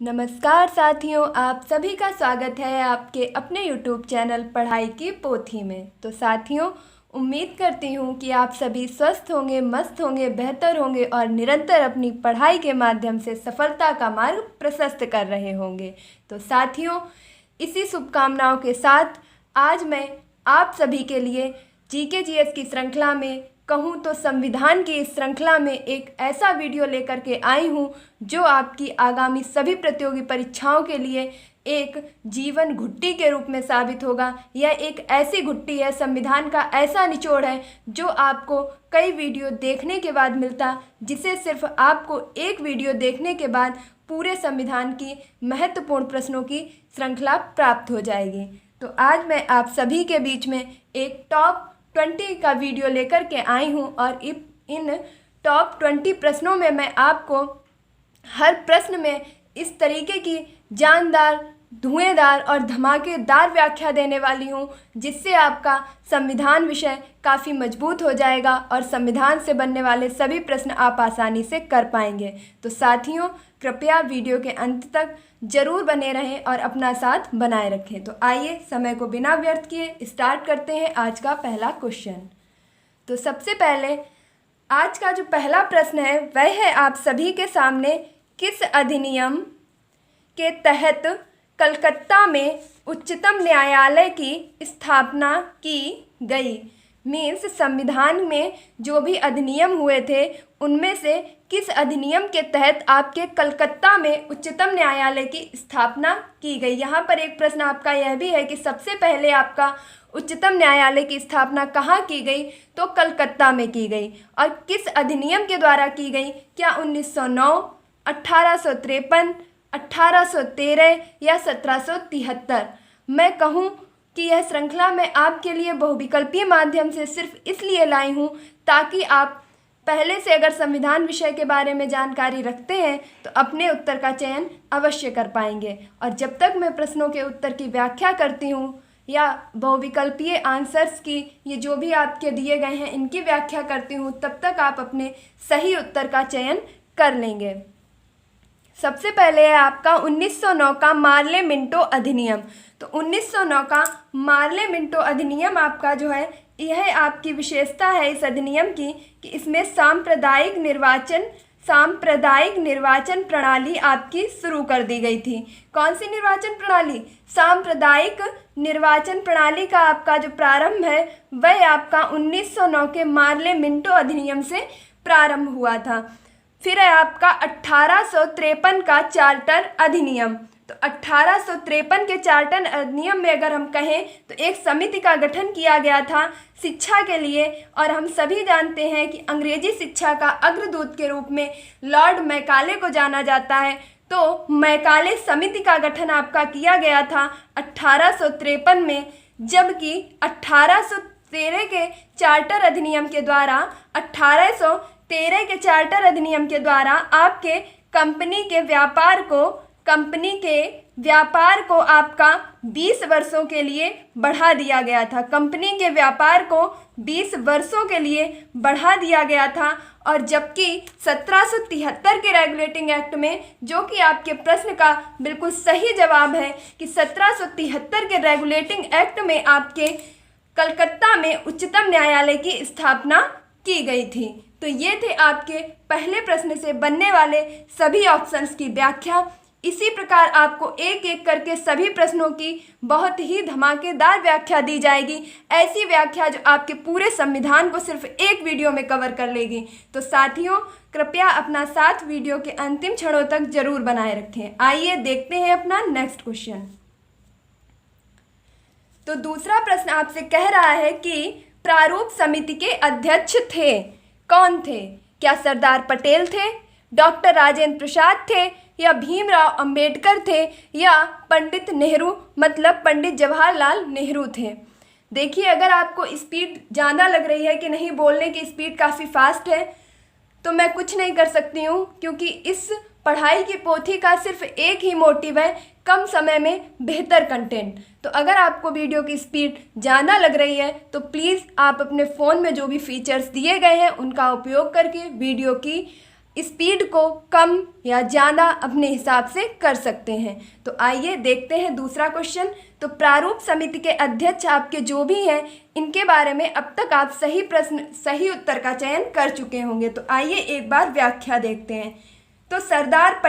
नमस्कार साथियों, आप सभी का स्वागत है आपके अपने YouTube चैनल पढ़ाई की पोथी में। तो साथियों, उम्मीद करती हूँ कि आप सभी स्वस्थ होंगे, मस्त होंगे, बेहतर होंगे और निरंतर अपनी पढ़ाई के माध्यम से सफलता का मार्ग प्रशस्त कर रहे होंगे। तो साथियों, इसी शुभकामनाओं के साथ आज मैं आप सभी के लिए GK GS की श्रृंखला में कहूँ तो संविधान की इस श्रृंखला में एक ऐसा वीडियो लेकर के आई हूँ जो आपकी आगामी सभी प्रतियोगी परीक्षाओं के लिए एक जीवन घुट्टी के रूप में साबित होगा। यह एक ऐसी घुट्टी है, संविधान का ऐसा निचोड़ है जो आपको कई वीडियो देखने के बाद मिलता, जिसे सिर्फ आपको एक वीडियो देखने के बाद पूरे संविधान की महत्वपूर्ण प्रश्नों की श्रृंखला प्राप्त हो जाएगी। तो आज मैं आप सभी के बीच में एक टॉप 20 का वीडियो लेकर के आई हूँ और इन टॉप 20 प्रश्नों में मैं आपको हर प्रश्न में इस तरीके की जानदार, धुएंधार और धमाकेदार व्याख्या देने वाली हूँ जिससे आपका संविधान विषय काफ़ी मजबूत हो जाएगा और संविधान से बनने वाले सभी प्रश्न आप आसानी से कर पाएंगे। तो साथियों, कृपया वीडियो के अंत तक जरूर बने रहें और अपना साथ बनाए रखें। तो आइए समय को बिना व्यर्थ किए स्टार्ट करते हैं आज का पहला क्वेश्चन। तो सबसे पहले आज का जो पहला प्रश्न है वह है आप सभी के सामने, किस अधिनियम के तहत कलकत्ता में उच्चतम न्यायालय की स्थापना की गई। मीन्स संविधान में जो भी अधिनियम हुए थे उनमें से किस अधिनियम के तहत आपके कलकत्ता में उच्चतम न्यायालय की स्थापना की गई। यहाँ पर एक प्रश्न आपका यह भी है कि सबसे पहले आपका उच्चतम न्यायालय की स्थापना कहाँ की गई, तो कलकत्ता में की गई। और किस अधिनियम के द्वारा की गई, क्या 1909, 1853, 1813 या 1773। मैं कहूँ कि यह श्रृंखला मैं आपके लिए बहुविकल्पीय माध्यम से सिर्फ इसलिए लाई हूँ ताकि आप पहले से अगर संविधान विषय के बारे में जानकारी रखते हैं तो अपने उत्तर का चयन अवश्य कर पाएंगे। और जब तक मैं प्रश्नों के उत्तर की व्याख्या करती हूँ या बहुविकल्पीय आंसर्स की, ये जो भी आपके दिए गए हैं इनकी व्याख्या करती हूँ, तब तक आप अपने सही उत्तर का चयन कर लेंगे। सबसे पहले है आपका 1909 का मार्ले मिंटो अधिनियम। तो 1909 का मार्ले मिंटो अधिनियम आपका जो है, यह आपकी विशेषता है इस अधिनियम की कि इसमें सांप्रदायिक निर्वाचन प्रणाली आपकी शुरू कर दी गई थी। कौन सी निर्वाचन प्रणाली? सांप्रदायिक निर्वाचन प्रणाली का आपका जो प्रारंभ है वह आपका 1909 के मार्ले मिंटो अधिनियम से प्रारंभ हुआ था। फिर है आपका 1853 का चार्टर अधिनियम। तो 1853 के चार्टर अधिनियम में अगर हम कहें तो एक समिति का गठन किया गया था शिक्षा के लिए, और हम सभी जानते हैं कि अंग्रेजी शिक्षा का अग्रदूत के रूप में लॉर्ड मैकाले को जाना जाता है। तो मैकाले समिति का गठन आपका किया गया था 1853 में, जबकि 1813 के चार्टर अधिनियम के द्वारा 1813 के चार्टर अधिनियम के द्वारा आपके कंपनी के व्यापार को आपका 20 वर्षों के लिए बढ़ा दिया गया था। कंपनी के व्यापार को 20 वर्षों के लिए बढ़ा दिया गया था। और जबकि 1773 के रेगुलेटिंग एक्ट में, जो कि आपके प्रश्न का बिल्कुल सही जवाब है कि 1773 के रेगुलेटिंग एक्ट में आपके कलकत्ता में उच्चतम न्यायालय की स्थापना की गई थी। तो ये थे आपके पहले प्रश्न से बनने वाले सभी ऑप्शंस की व्याख्या। इसी प्रकार आपको एक एक करके सभी प्रश्नों की बहुत ही धमाकेदार व्याख्या दी जाएगी, ऐसी व्याख्या जो आपके पूरे संविधान को सिर्फ एक वीडियो में कवर कर लेगी। तो साथियों, कृपया अपना साथ वीडियो के अंतिम क्षणों तक जरूर बनाए रखें। आइए देखते हैं अपना नेक्स्ट क्वेश्चन। तो दूसरा प्रश्न आपसे कह रहा है कि प्रारूप समिति के अध्यक्ष थे, कौन थे? क्या सरदार पटेल थे, डॉक्टर राजेंद्र प्रसाद थे, या भीमराव अंबेडकर थे, या पंडित नेहरू मतलब पंडित जवाहरलाल नेहरू थे? देखिए, अगर आपको स्पीड ज़्यादा लग रही है कि नहीं, बोलने की स्पीड काफ़ी फास्ट है, तो मैं कुछ नहीं कर सकती हूँ, क्योंकि इस पढ़ाई की पोथी का सिर्फ एक ही मोटिव है, कम समय में बेहतर कंटेंट। तो अगर आपको वीडियो की स्पीड ज़्यादा लग रही है तो प्लीज़ आप अपने फ़ोन में जो भी फीचर्स दिए गए हैं उनका उपयोग करके वीडियो की स्पीड को कम या ज़्यादा अपने हिसाब से कर सकते हैं। तो आइए देखते हैं दूसरा क्वेश्चन। तो प्रारूप समिति के अध्यक्ष आपके जो भी हैं, इनके बारे में अब तक आप सही उत्तर का चयन कर चुके होंगे। तो आइए एक बार व्याख्या देखते हैं। तो सरदार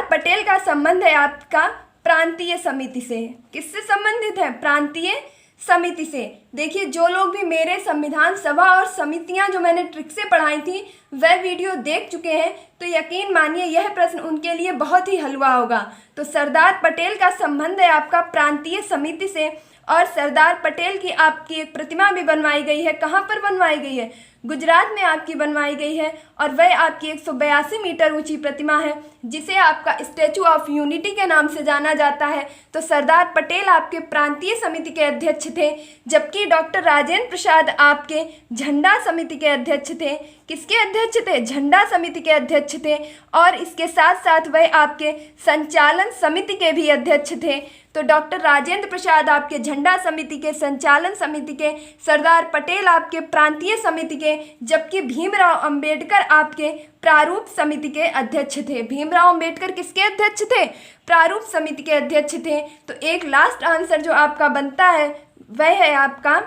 पटेल का संबंध है आपका प्रांतीय समिति से। किससे संबंधित है? प्रांतीय समिति से। देखिए, जो लोग भी मेरे संविधान सभा और समितियां जो मैंने ट्रिक से पढ़ाई थी वह वीडियो देख चुके हैं, तो यकीन मानिए यह प्रश्न उनके लिए बहुत ही हलवा होगा। तो सरदार पटेल का संबंध है आपका प्रांतीय समिति से, और सरदार पटेल की आपकी एक प्रतिमा भी बनवाई गई है। कहाँ पर बनवाई गई है? गुजरात में आपकी बनवाई गई है, और वह आपकी 182 मीटर ऊंची प्रतिमा है, जिसे आपका स्टैचू ऑफ यूनिटी के नाम से जाना जाता है। तो सरदार पटेल आपके प्रांतीय समिति के अध्यक्ष थे, जबकि डॉक्टर राजेंद्र प्रसाद आपके झंडा समिति के अध्यक्ष थे। किसके अध्यक्ष थे? झंडा समिति के अध्यक्ष थे, और इसके साथ साथ वह आपके संचालन समिति के भी अध्यक्ष थे। तो डॉक्टर राजेंद्र प्रसाद आपके झंडा समिति के, संचालन समिति के, सरदार पटेल आपके प्रांतीय समिति के, जबकि भीमराव अंबेडकर आपके प्रारूप समिति के अध्यक्ष थे। भीमराव अंबेडकर किसके अध्यक्ष थे? प्रारूप समिति के अध्यक्ष थे। तो एक लास्ट आंसर जो आपका बनता है वह है आपका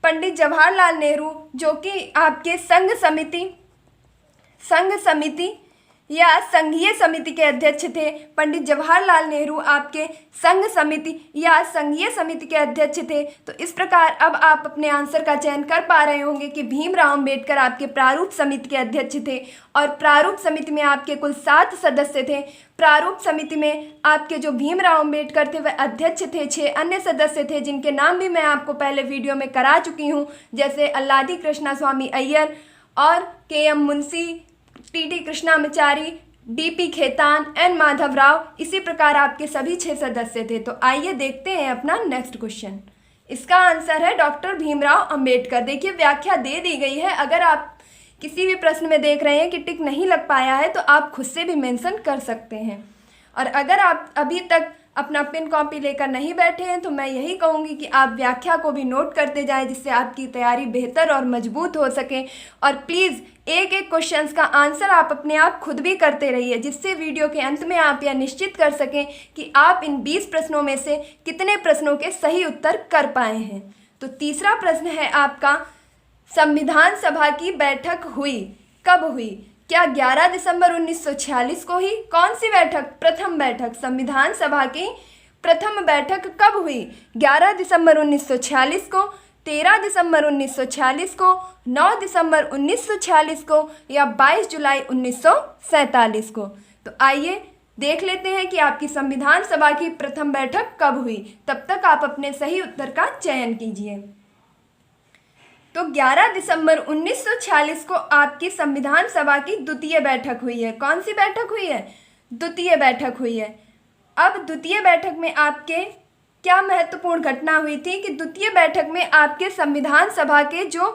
पंडित जवाहरलाल नेहरू, जो कि आपके संघ समिति या संघीय समिति के अध्यक्ष थे। पंडित जवाहरलाल नेहरू आपके संघ समिति या संघीय समिति के अध्यक्ष थे। तो इस प्रकार अब आप अपने आंसर का चयन कर पा रहे होंगे कि भीमराव अंबेडकर आपके प्रारूप समिति के अध्यक्ष थे, और प्रारूप समिति में आपके कुल 7 सदस्य थे। प्रारूप समिति में आपके जो भीमराव अंबेडकर थे वह अध्यक्ष थे। 6 अन्य सदस्य थे, जिनके नाम भी मैं आपको पहले वीडियो में करा चुकी हूँ, जैसे अल्लादी कृष्णा स्वामी अय्यर और K M. Munshi, T T. Krishnamachari, D P. Khaitan, N. Madhavrao. इसी प्रकार आपके सभी 6 सदस्य थे। तो आइए देखते हैं अपना नेक्स्ट क्वेश्चन। इसका आंसर है डॉक्टर भीमराव अंबेडकर। देखिए, व्याख्या दे दी गई है। अगर आप किसी भी प्रश्न में देख रहे हैं कि टिक नहीं लग पाया है तो आप खुद से भी मेंशन कर सकते हैं। और अगर आप अभी तक अपना पेन कॉपी लेकर नहीं बैठे हैं तो मैं यही कहूँगी कि आप व्याख्या को भी नोट करते जाएं, जिससे आपकी तैयारी बेहतर और मजबूत हो सके। और प्लीज़ एक एक क्वेश्चंस का आंसर आप अपने आप खुद भी करते रहिए, जिससे वीडियो के अंत में आप यह निश्चित कर सकें कि आप इन 20 प्रश्नों में से कितने प्रश्नों के सही उत्तर कर पाए हैं। तो तीसरा प्रश्न है आपका, संविधान सभा की बैठक हुई कब हुई? क्या 11 दिसंबर 1946 को ही? कौन सी बैठक? प्रथम बैठक। संविधान सभा की प्रथम बैठक कब हुई? 11 दिसंबर 1946 को, 13 दिसंबर 1946 को, 9 दिसंबर 1946 को, या 22 जुलाई 1947 को। तो आइए देख लेते हैं कि आपकी संविधान सभा की प्रथम बैठक कब हुई। तब तक आप अपने सही उत्तर का चयन कीजिए। तो 11 दिसंबर 1946 को आपकी संविधान सभा की द्वितीय बैठक हुई है। कौन सी बैठक हुई है? द्वितीय बैठक हुई है। अब द्वितीय बैठक में आपके क्या महत्वपूर्ण घटना हुई थी कि द्वितीय बैठक में आपके संविधान सभा के जो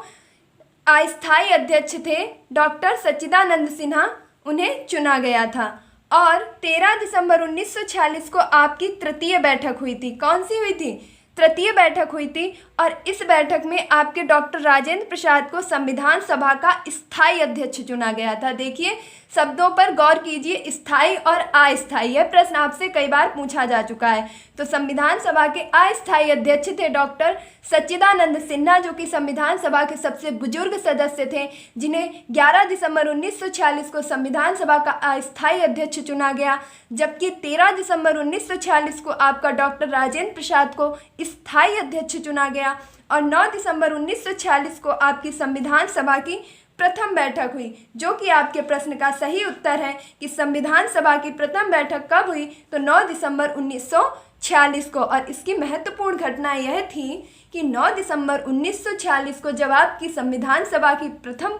अस्थायी अध्यक्ष थे डॉक्टर सच्चिदानंद सिन्हा, उन्हें चुना गया था। और 13 दिसंबर 1946 को आपकी तृतीय बैठक हुई थी। कौन सी हुई थी? तृतीय बैठक हुई थी, और इस बैठक में आपके डॉक्टर राजेंद्र प्रसाद को संविधान सभा का स्थायी अध्यक्ष चुना गया था। देखिए, शब्दों पर गौर कीजिए, स्थायी और अस्थायी। यह प्रश्न आपसे कई बार पूछा जा चुका है। तो संविधान सभा के अस्थायी अध्यक्ष थे डॉक्टर सच्चिदानंद सिन्हा, जो कि संविधान सभा के सबसे बुजुर्ग सदस्य थे, जिन्हें 11 दिसंबर 1946 को संविधान सभा का अस्थायी अध्यक्ष चुना गया। जबकि 13 दिसंबर 1946 को आपका डॉक्टर राजेंद्र प्रसाद को स्थायी अध्यक्ष चुना गया, और 9 दिसंबर 1946 को आपकी संविधान सभा की प्रथम बैठक हुई, जो कि आपके प्रश्न का सही उत्तर है कि संविधान सभा की प्रथम बैठक कब हुई? तो 9 दिसंबर 1946 को। और इसकी महत्वपूर्ण घटना यह थी कि 9 दिसंबर 1946 को जब आपकी संविधान सभा की प्रथम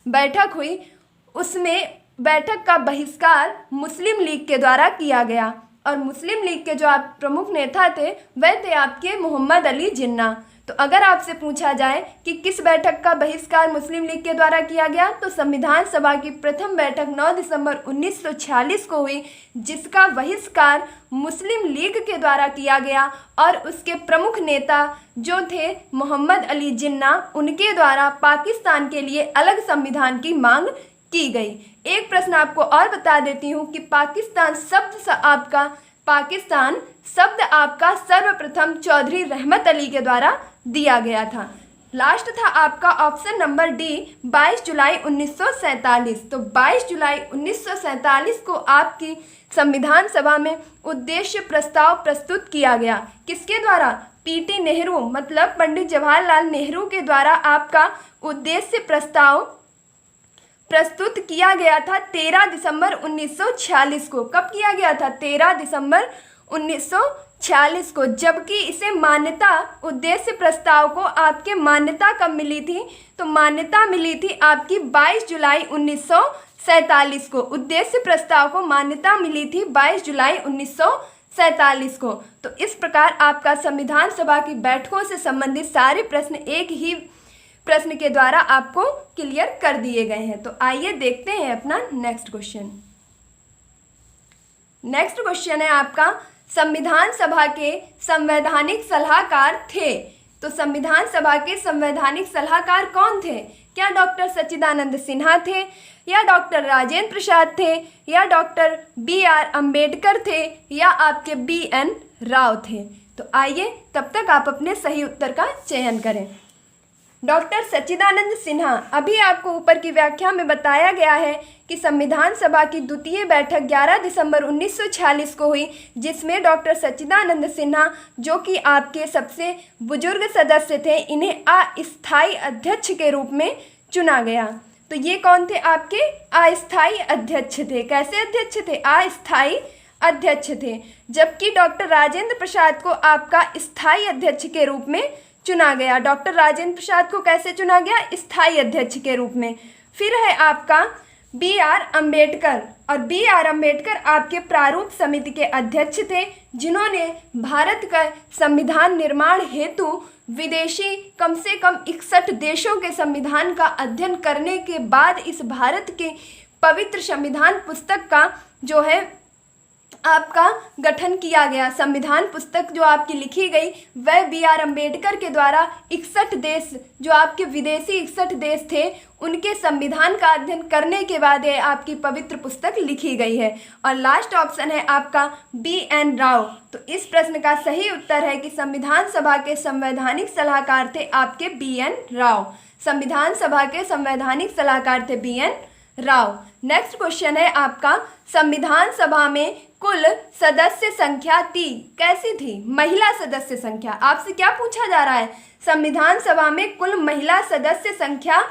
बैठक हुई, उसमें बैठक का बहिष्कार मुस्लिम लीग के द्वारा किया गया, और मुस्लिम लीग के जो आप प्रमुख नेता थे वह थे आपके मोहम्मद अली जिन्ना। तो अगर आपसे पूछा जाए कि किस बैठक का बहिष्कार मुस्लिम लीग के द्वारा किया गया, तो संविधान सभा की प्रथम बैठक 9 दिसंबर 1946 को हुई, जिसका बहिष्कार मुस्लिम लीग के द्वारा किया गया और उसके प्रमुख नेता जो थे मोहम्मद अली जिन्ना, उनके द्वारा पाकिस्तान के लिए अलग संविधान की मांग की गई। एक प्रश्न आपको और बता देती हूँ कि पाकिस्तान शब्द आपका सर्वप्रथम चौधरी रहमत अली के द्वारा दिया गया था। लास्ट था आपका ऑप्शन नंबर डी 22 जुलाई 1947। तो 22 जुलाई 1947 को आपकी संविधान सभा में उद्देश्य प्रस्ताव प्रस्तुत किया गया। किसके द्वारा? पीटी नेहरू मतलब पंडित जवाहरलाल नेहरू के द्वारा आपका उद्देश्य प्रस्ताव प्रस्तुत किया गया था 13 दिसंबर 1946 को। कब किया गया था? 13 दिसंबर 1946 को। जबकि इसे मान्यता, उद्देश्य प्रस्ताव को आपके मान्यता कब मिली थी? तो मान्यता मिली थी आपकी 22 जुलाई 1947 को। उद्देश्य प्रस्ताव को मान्यता मिली थी 22 जुलाई 1947 को। तो इस प्रकार आपका संविधान सभा की बैठकों से संबंधित सारे प्रश्न एक ही प्रश्न के द्वारा आपको क्लियर कर दिए गए हैं। तो आइए देखते हैं अपना नेक्स्ट क्वेश्चन। नेक्स्ट क्वेश्चन है आपका, संविधान सभा के संवैधानिक सलाहकार थे। तो संविधान सभा के संवैधानिक सलाहकार कौन थे? क्या डॉक्टर सच्चिदानंद सिन्हा थे, या डॉक्टर राजेंद्र प्रसाद थे, या डॉक्टर BR अम्बेडकर थे, या आपके BN राव थे? तो आइए तब तक आप अपने सही उत्तर का चयन करें। डॉक्टर सच्चिदानंद सिन्हा, अभी आपको ऊपर की व्याख्या में बताया गया है कि संविधान सभा की द्वितीय बैठक 11 दिसंबर 1946 को हुई, जिसमें डॉक्टर सच्चिदानंद सिन्हा जो कि आपके सबसे बुजुर्ग सदस्य थे, इन्हें अस्थायी अध्यक्ष के रूप में चुना गया। तो ये कौन थे? आपके अस्थायी अध्यक्ष थे। कैसे अध्यक्ष थे? अस्थायी अध्यक्ष थे। जबकि डॉक्टर राजेंद्र प्रसाद को आपका स्थायी अध्यक्ष के रूप में चुना गया। डॉक्टर राजेंद्र प्रसाद को कैसे चुना गया? स्थायी अध्यक्ष के रूप में। फिर है आपका BR अम्बेडकर, और BR अम्बेडकर आपके प्रारूप समिति के अध्यक्ष थे, जिन्होंने भारत का संविधान निर्माण हेतु विदेशी कम से कम 61 देशों के संविधान का अध्ययन करने के बाद इस भारत के पवित्र संविधान पुस्तक का जो है आपका गठन किया गया। संविधान पुस्तक जो आपकी लिखी गई वह BR अम्बेडकर के द्वारा 61 देश, जो आपके विदेशी 61 देश थे, उनके संविधान का अध्ययन करने के बाद ये आपकी पवित्र पुस्तक लिखी गई है। और लास्ट ऑप्शन है आपका BN राव। तो इस प्रश्न का सही उत्तर है कि संविधान सभा के संवैधानिक सलाहकार थे आपके BN राव। संविधान सभा के संवैधानिक सलाहकार थे BN राव। नेक्स्ट क्वेश्चन है आपका, संविधान सभा में कुल सदस्य संख्या थी, कैसी थी? महिला सदस्य संख्या। आपसे क्या पूछा जा रहा है? संविधान सभा में कुल महिला सदस्य संख्या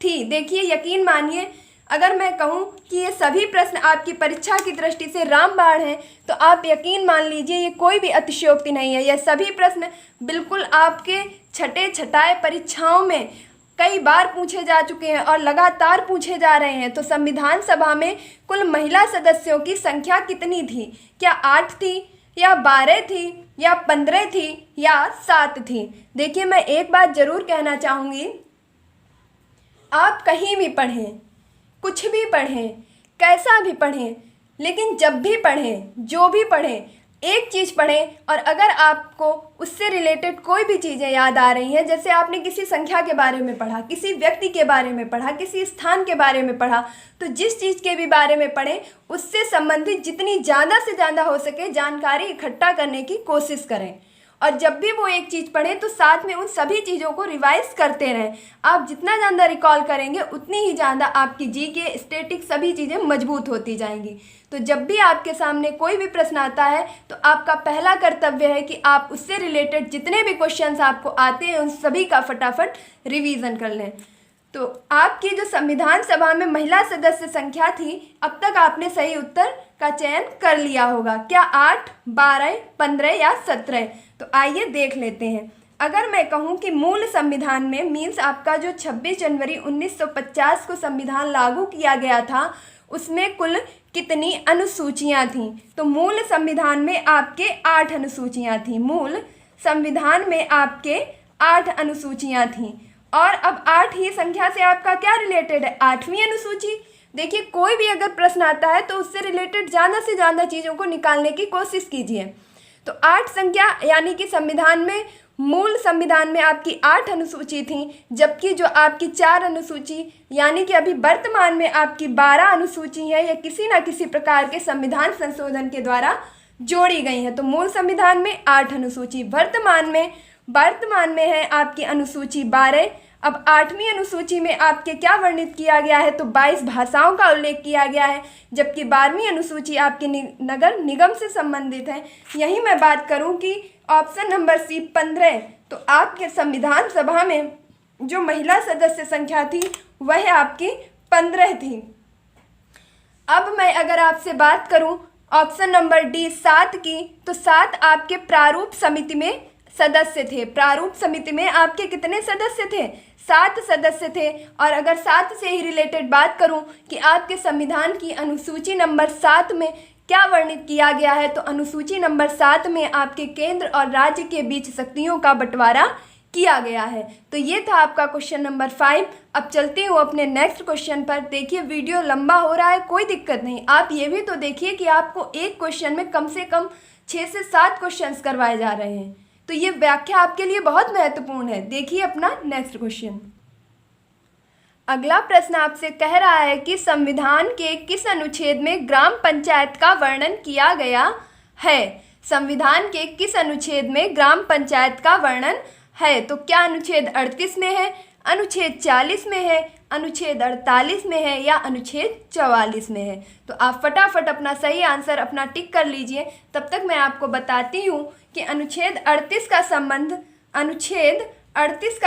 थी। देखिए, यकीन मानिए, अगर मैं कहूँ कि ये सभी प्रश्न आपकी परीक्षा की दृष्टि से रामबाण हैं, तो आप यकीन मान लीजिए ये कोई भी अतिशयोक्ति नहीं है। यह सभी प्रश्न बिल्कुल आपके छठे छठाए परीक्षाओं में कई बार पूछे जा चुके हैं और लगातार पूछे जा रहे हैं। तो संविधान सभा में कुल महिला सदस्यों की संख्या कितनी थी? क्या 8 थी, या 12 थी, या 15 थी, या 7 थी? देखिए, मैं एक बात ज़रूर कहना चाहूँगी, आप कहीं भी पढ़ें, कुछ भी पढ़ें, कैसा भी पढ़ें, लेकिन जब भी पढ़ें, जो भी पढ़ें, एक चीज़ पढ़ें, और अगर आपको उससे रिलेटेड कोई भी चीज़ें याद आ रही हैं, जैसे आपने किसी संख्या के बारे में पढ़ा, किसी व्यक्ति के बारे में पढ़ा, किसी स्थान के बारे में पढ़ा, तो जिस चीज़ के भी बारे में पढ़ें उससे संबंधित जितनी ज़्यादा से ज़्यादा हो सके जानकारी इकट्ठा करने की कोशिश करें। और जब भी वो एक चीज़ पढ़ें तो साथ में उन सभी चीज़ों को रिवाइज करते रहें। आप जितना ज़्यादा रिकॉल करेंगे उतनी ही ज़्यादा आपकी जीके, स्टैटिक सभी चीज़ें मजबूत होती जाएंगी। तो जब भी आपके सामने कोई भी प्रश्न आता है तो आपका पहला कर्तव्य है कि आप उससे रिलेटेड जितने भी क्वेश्चंस आपको आते हैं उन सभी का फटाफट रिवीजन कर लें। तो आपकी जो संविधान सभा में महिला सदस्य संख्या थी, अब तक आपने सही उत्तर का चयन कर लिया होगा। क्या 8, 12, 15 या 17? तो आइए देख लेते हैं। अगर मैं कहूँ कि मूल संविधान में मीन्स आपका जो 26 जनवरी 1950 को संविधान लागू किया गया था, उसमें कुल कितनी अनुसूचियाँ थीं? तो मूल संविधान में आपके 8 अनुसूचियाँ थीं। मूल संविधान में आपके 8 अनुसूचियाँ थीं। और अब 8 ही संख्या से आपका क्या रिलेटेड है? 8वीं अनुसूची। देखिए, कोई भी अगर प्रश्न आता है तो उससे रिलेटेड ज़्यादा से ज़्यादा चीज़ों को निकालने की कोशिश कीजिए। तो 8 संख्या यानी कि संविधान में, मूल संविधान में आपकी 8 अनुसूची थी, जबकि जो आपकी 4 अनुसूची यानी कि अभी वर्तमान में आपकी 12 अनुसूची है, या किसी न किसी प्रकार के संविधान संशोधन के द्वारा जोड़ी गई है। तो मूल संविधान में 8 अनुसूची, वर्तमान में है आपकी अनुसूची 12। अब 8वीं अनुसूची में आपके क्या वर्णित किया गया है? तो 22 भाषाओं का उल्लेख किया गया है, जबकि 12वीं अनुसूची आपके नगर निगम से संबंधित है। यही मैं बात करूं कि ऑप्शन नंबर सी 15, तो आपके संविधान सभा में जो महिला सदस्य संख्या थी वह आपकी 15 थी। अब मैं अगर आपसे बात करूं ऑप्शन नंबर डी 7 की, तो 7 आपके प्रारूप समिति में सदस्य थे। प्रारूप समिति में आपके कितने सदस्य थे? 7 सदस्य थे। और अगर 7 से ही रिलेटेड बात करूं कि आपके संविधान की अनुसूची नंबर 7 में क्या वर्णित किया गया है, तो अनुसूची नंबर 7 में आपके केंद्र और राज्य के बीच शक्तियों का बंटवारा किया गया है। तो ये था आपका क्वेश्चन नंबर 5। अब चलती हूँ अपने नेक्स्ट क्वेश्चन पर। देखिए, वीडियो लंबा हो रहा है, कोई दिक्कत नहीं, आप ये भी तो देखिए कि आपको एक क्वेश्चन में कम से कम 6 से 7 क्वेश्चंस करवाए जा रहे हैं, तो ये व्याख्या आपके लिए बहुत महत्वपूर्ण है। देखिए अपना नेक्स्ट क्वेश्चन। अगला प्रश्न आपसे कह रहा है कि संविधान के किस अनुच्छेद में ग्राम पंचायत का वर्णन किया गया है? संविधान के किस अनुच्छेद में ग्राम पंचायत का वर्णन है? तो क्या अनुच्छेद 38 में है, अनुच्छेद 40 में है, अनुच्छेद 48 में है, या अनुच्छेद 44 में है? तो आप फटाफट अपना सही आंसर अपना टिक कर लीजिए। तब तक मैं आपको बताती हूँ कि अनुच्छेद 38 का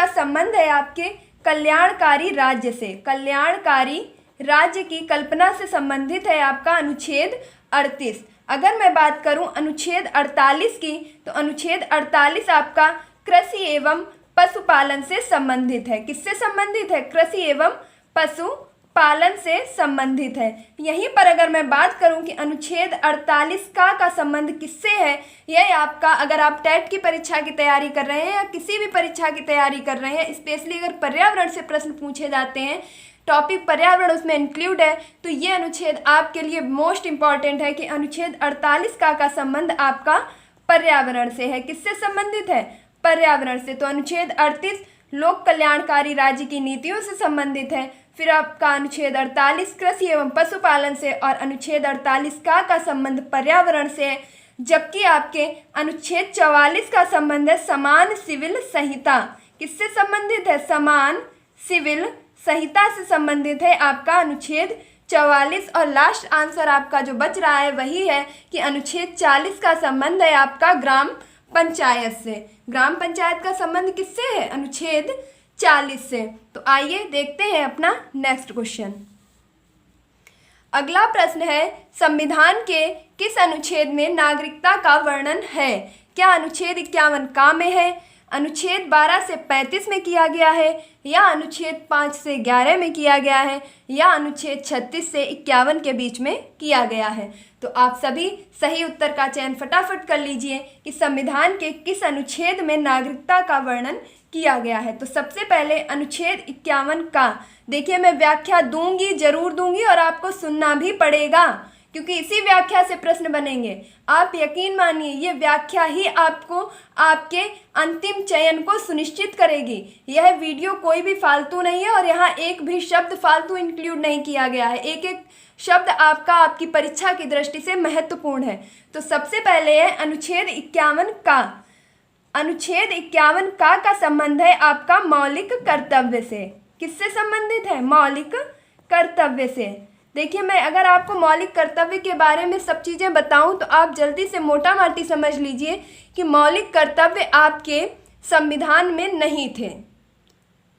संबंध है आपके कल्याणकारी राज्य से। कल्याणकारी राज्य की कल्पना से संबंधित है आपका अनुच्छेद 38। अगर मैं बात करूं अनुच्छेद 48 की, तो अनुच्छेद 48 आपका कृषि एवं पशुपालन से संबंधित है। किससे संबंधित है? कृषि एवं पशुपालन से संबंधित है। यहीं पर अगर मैं बात करूं कि अनुच्छेद 48 का संबंध किससे है, यह आपका, अगर आप टेट की परीक्षा की तैयारी कर रहे हैं या किसी भी परीक्षा की तैयारी कर रहे हैं, स्पेशली अगर पर्यावरण से प्रश्न पूछे जाते हैं, टॉपिक पर्यावरण उसमें इंक्लूड है, तो ये अनुच्छेद आपके लिए मोस्ट इंपॉर्टेंट है कि अनुच्छेद 48 का संबंध आपका पर्यावरण से है। किससे संबंधित है? पर्यावरण से। तो अनुच्छेद 38 लोक कल्याणकारी राज्य की नीतियों से संबंधित है। फिर आपका अनुच्छेद 48 कृषि एवं पशुपालन से, और अनुच्छेद 48 का संबंध पर्यावरण से है। जबकि आपके अनुच्छेद 44 का संबंध है समान सिविल संहिता। किससे संबंधित है? समान सिविल संहिता से संबंधित है आपका अनुच्छेद 44। और लास्ट आंसर आपका जो बच रहा है वही है कि अनुच्छेद 40 का संबंध है आपका ग्राम पंचायत से। ग्राम पंचायत का संबंध किससे है? अनुच्छेद 40 से। तो आइए देखते हैं अपना नेक्स्ट क्वेश्चन। अगला प्रश्न है, संविधान के किस अनुच्छेद में नागरिकता का वर्णन है? क्या अनुच्छेद 51 का में है, अनुच्छेद 12 से 35 में किया गया है, या अनुच्छेद 5 से 11 में किया गया है, या अनुच्छेद 36 से 51 के बीच में किया गया है? तो आप सभी सही उत्तर का चयन फटाफट कर लीजिए कि संविधान के किस अनुच्छेद में नागरिकता का वर्णन किया गया है। तो सबसे पहले अनुच्छेद 51 का, देखिए मैं व्याख्या दूंगी, जरूर दूंगी, और आपको सुनना भी पड़ेगा क्योंकि इसी व्याख्या से प्रश्न बनेंगे। आप यकीन मानिए, ये व्याख्या ही आपको आपके अंतिम चयन को सुनिश्चित करेगी। यह वीडियो कोई भी फालतू नहीं है और यहाँ एक भी शब्द फालतू इंक्लूड नहीं किया गया है। एक एक शब्द आपका आपकी परीक्षा की दृष्टि से महत्वपूर्ण है। तो सबसे पहले है अनुच्छेद 51 का। अनुच्छेद 51 का संबंध है आपका मौलिक कर्तव्य से। किससे संबंधित है? मौलिक कर्तव्य से। देखिए, मैं अगर आपको मौलिक कर्तव्य के बारे में सब चीज़ें बताऊं तो आप जल्दी से मोटा माटी समझ लीजिए कि मौलिक कर्तव्य आपके संविधान में नहीं थे।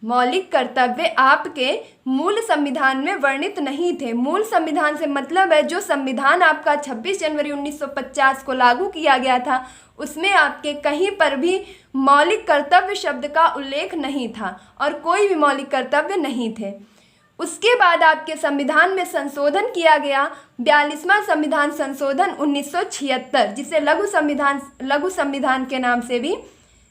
मौलिक कर्तव्य आपके मूल संविधान में वर्णित नहीं थे। मूल संविधान से मतलब है जो संविधान आपका 26 जनवरी 1950 को लागू किया गया था, उसमें आपके कहीं पर भी मौलिक कर्तव्य शब्द का उल्लेख नहीं था और कोई भी मौलिक कर्तव्य नहीं थे। उसके बाद आपके संविधान में संशोधन किया गया, 42वां संविधान संशोधन 1976, जिसे लघु संविधान के नाम से भी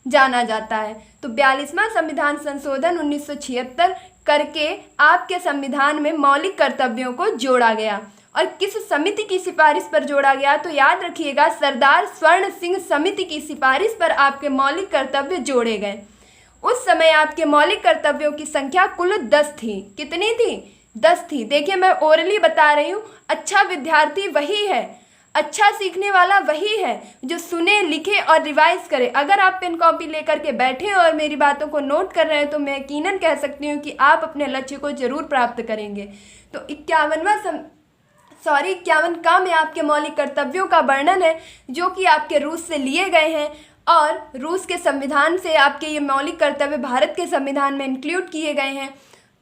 जाना जाता है। तो 42वां संविधान संशोधन 1976 करके आपके संविधान में मौलिक कर्तव्यों को जोड़ा गया। और किस समिति की सिफारिश पर जोड़ा गया, तो याद रखिएगा सरदार स्वर्ण सिंह समिति की सिफारिश पर आपके मौलिक कर्तव्य जोड़े गए। उस समय आपके मौलिक कर्तव्यों की संख्या कुल 10 थी। कितनी थी? 10 थी। देखिए मैं ओरली बता रही हूँ, अच्छा विद्यार्थी वही है, अच्छा सीखने वाला वही है जो सुने, लिखे और रिवाइज करे। अगर आप पेन कॉपी लेकर के बैठे और मेरी बातों को नोट कर रहे हैं तो मैं यकीनन कह सकती हूँ कि आप अपने लक्ष्य को जरूर प्राप्त करेंगे। तो 51 में आपके मौलिक कर्तव्यों का वर्णन है जो कि आपके रूस से लिए गए हैं और रूस के संविधान से आपके ये मौलिक कर्तव्य भारत के संविधान में इंक्लूड किए गए हैं।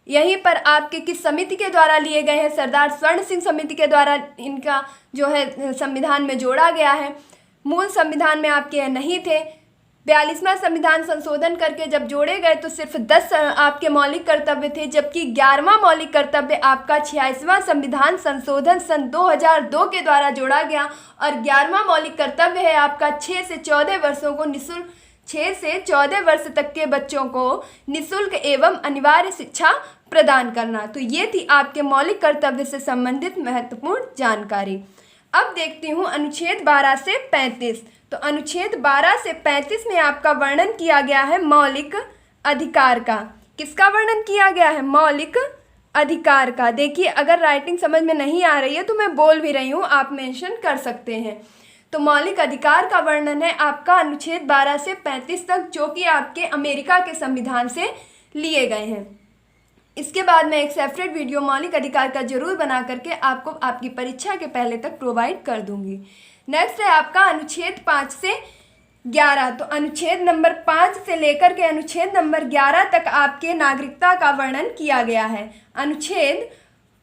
यहीं पर आपके किस समिति के द्वारा लिए गए हैं? सरदार स्वर्ण सिंह समिति के द्वारा इनका जो है संविधान में जोड़ा गया है। मूल संविधान में आपके नहीं थे। 42वां संविधान संशोधन करके जब जोड़े गए तो सिर्फ 10 आपके मौलिक कर्तव्य थे, जबकि 11वां मौलिक कर्तव्य आपका 86वां संविधान संशोधन सन 2002 के द्वारा जोड़ा गया। और 11वां मौलिक कर्तव्य है आपका 6 से 14 वर्षों को 6 से 14 वर्ष तक के बच्चों को निःशुल्क एवं अनिवार्य शिक्षा प्रदान करना। तो ये थी आपके मौलिक कर्तव्य से संबंधित महत्वपूर्ण जानकारी। अब देखती हूँ अनुच्छेद 12 से 35। तो अनुच्छेद 12 से 35 में आपका वर्णन किया गया है मौलिक अधिकार का। किसका वर्णन किया गया है? मौलिक अधिकार का। देखिए अगर राइटिंग समझ में नहीं आ रही है तो मैं बोल भी रही हूँ, आप मेंशन कर सकते हैं। तो मौलिक अधिकार का वर्णन है आपका अनुच्छेद 12 से 35 तक, जो कि आपके अमेरिका के संविधान से लिए गए हैं। इसके बाद मैं एक सेपरेट वीडियो मौलिक अधिकार का जरूर बना करके आपको आपकी परीक्षा के पहले तक प्रोवाइड कर दूंगी। नेक्स्ट है आपका अनुच्छेद 5 से 11। तो अनुच्छेद नंबर 5 से लेकर के अनुच्छेद नंबर 11 तक आपके नागरिकता का वर्णन किया गया है। अनुच्छेद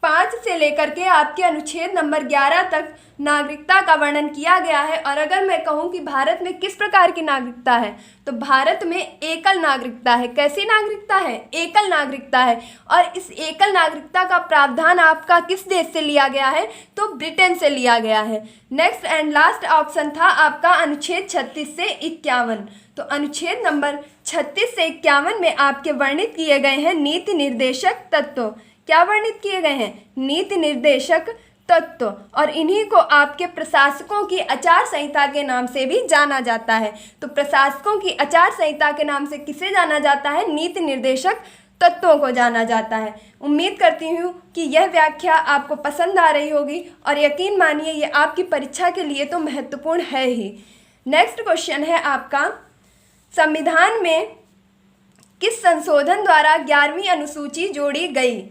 5 से लेकर के आपके अनुच्छेद नंबर 11 तक नागरिकता का वर्णन किया गया है। और अगर मैं कहूँ कि भारत में किस प्रकार की नागरिकता है, तो भारत में एकल नागरिकता है। कैसी नागरिकता है? एकल नागरिकता है। और इस एकल नागरिकता का प्रावधान आपका किस देश से लिया गया है? तो ब्रिटेन से लिया गया है। नेक्स्ट एंड लास्ट ऑप्शन था आपका अनुच्छेद 36 से 51। तो अनुच्छेद नंबर 36 से 51 में आपके वर्णित किए गए हैं नीति निर्देशक तत्व। क्या वर्णित किए गए हैं? नीति निर्देशक तत्व। और इन्हीं को आपके प्रशासकों की आचार संहिता के नाम से भी जाना जाता है। तो प्रशासकों की आचार संहिता के नाम से किसे जाना जाता है? नीति निर्देशक तत्वों को जाना जाता है। उम्मीद करती हूँ कि यह व्याख्या आपको पसंद आ रही होगी और यकीन मानिए ये आपकी परीक्षा के लिए तो महत्वपूर्ण है ही। नेक्स्ट क्वेश्चन है आपका, संविधान में किस संशोधन द्वारा 11वीं अनुसूची जोड़ी गई?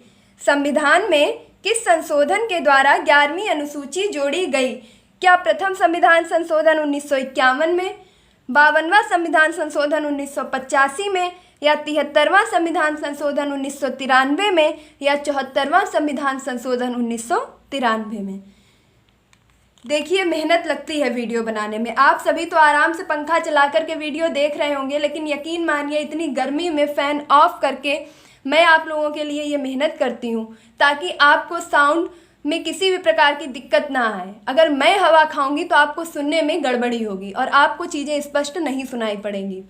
संविधान में किस संशोधन के द्वारा 11वीं अनुसूची जोड़ी गई? क्या प्रथम संविधान संशोधन 1951 में, 52वां संविधान संशोधन 1985 में, या 73वां संविधान संशोधन 1993 में, या 74वां संविधान संशोधन 1993 में? देखिए मेहनत लगती है वीडियो बनाने में। आप सभी तो आराम से पंखा चला करके वीडियो देख रहे होंगे, लेकिन यकीन मानिए इतनी गर्मी में फ़ैन ऑफ करके मैं आप लोगों के लिए ये मेहनत करती हूँ ताकि आपको साउंड में किसी भी प्रकार की दिक्कत ना आए। अगर मैं हवा खाऊंगी तो आपको सुनने में गड़बड़ी होगी और आपको चीज़ें स्पष्ट नहीं सुनाई पड़ेंगी।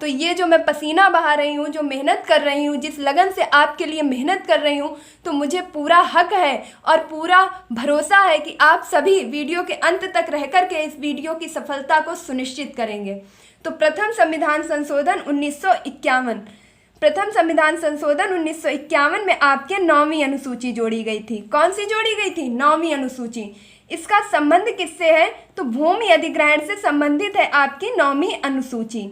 तो ये जो मैं पसीना बहा रही हूँ, जो मेहनत कर रही हूँ, जिस लगन से आपके लिए मेहनत कर रही हूँ, तो मुझे पूरा हक है और पूरा भरोसा है कि आप सभी वीडियो के अंत तक रह कर के इस वीडियो की सफलता को सुनिश्चित करेंगे। तो प्रथम संविधान संशोधन 1951, प्रथम संविधान संशोधन 1951 में आपके 9वीं अनुसूची जोड़ी गई थी। कौन सी जोड़ी गई थी? 9वीं अनुसूची। इसका संबंध किससे है? तो भूमि अधिग्रहण से संबंधित है आपकी 9वीं अनुसूची।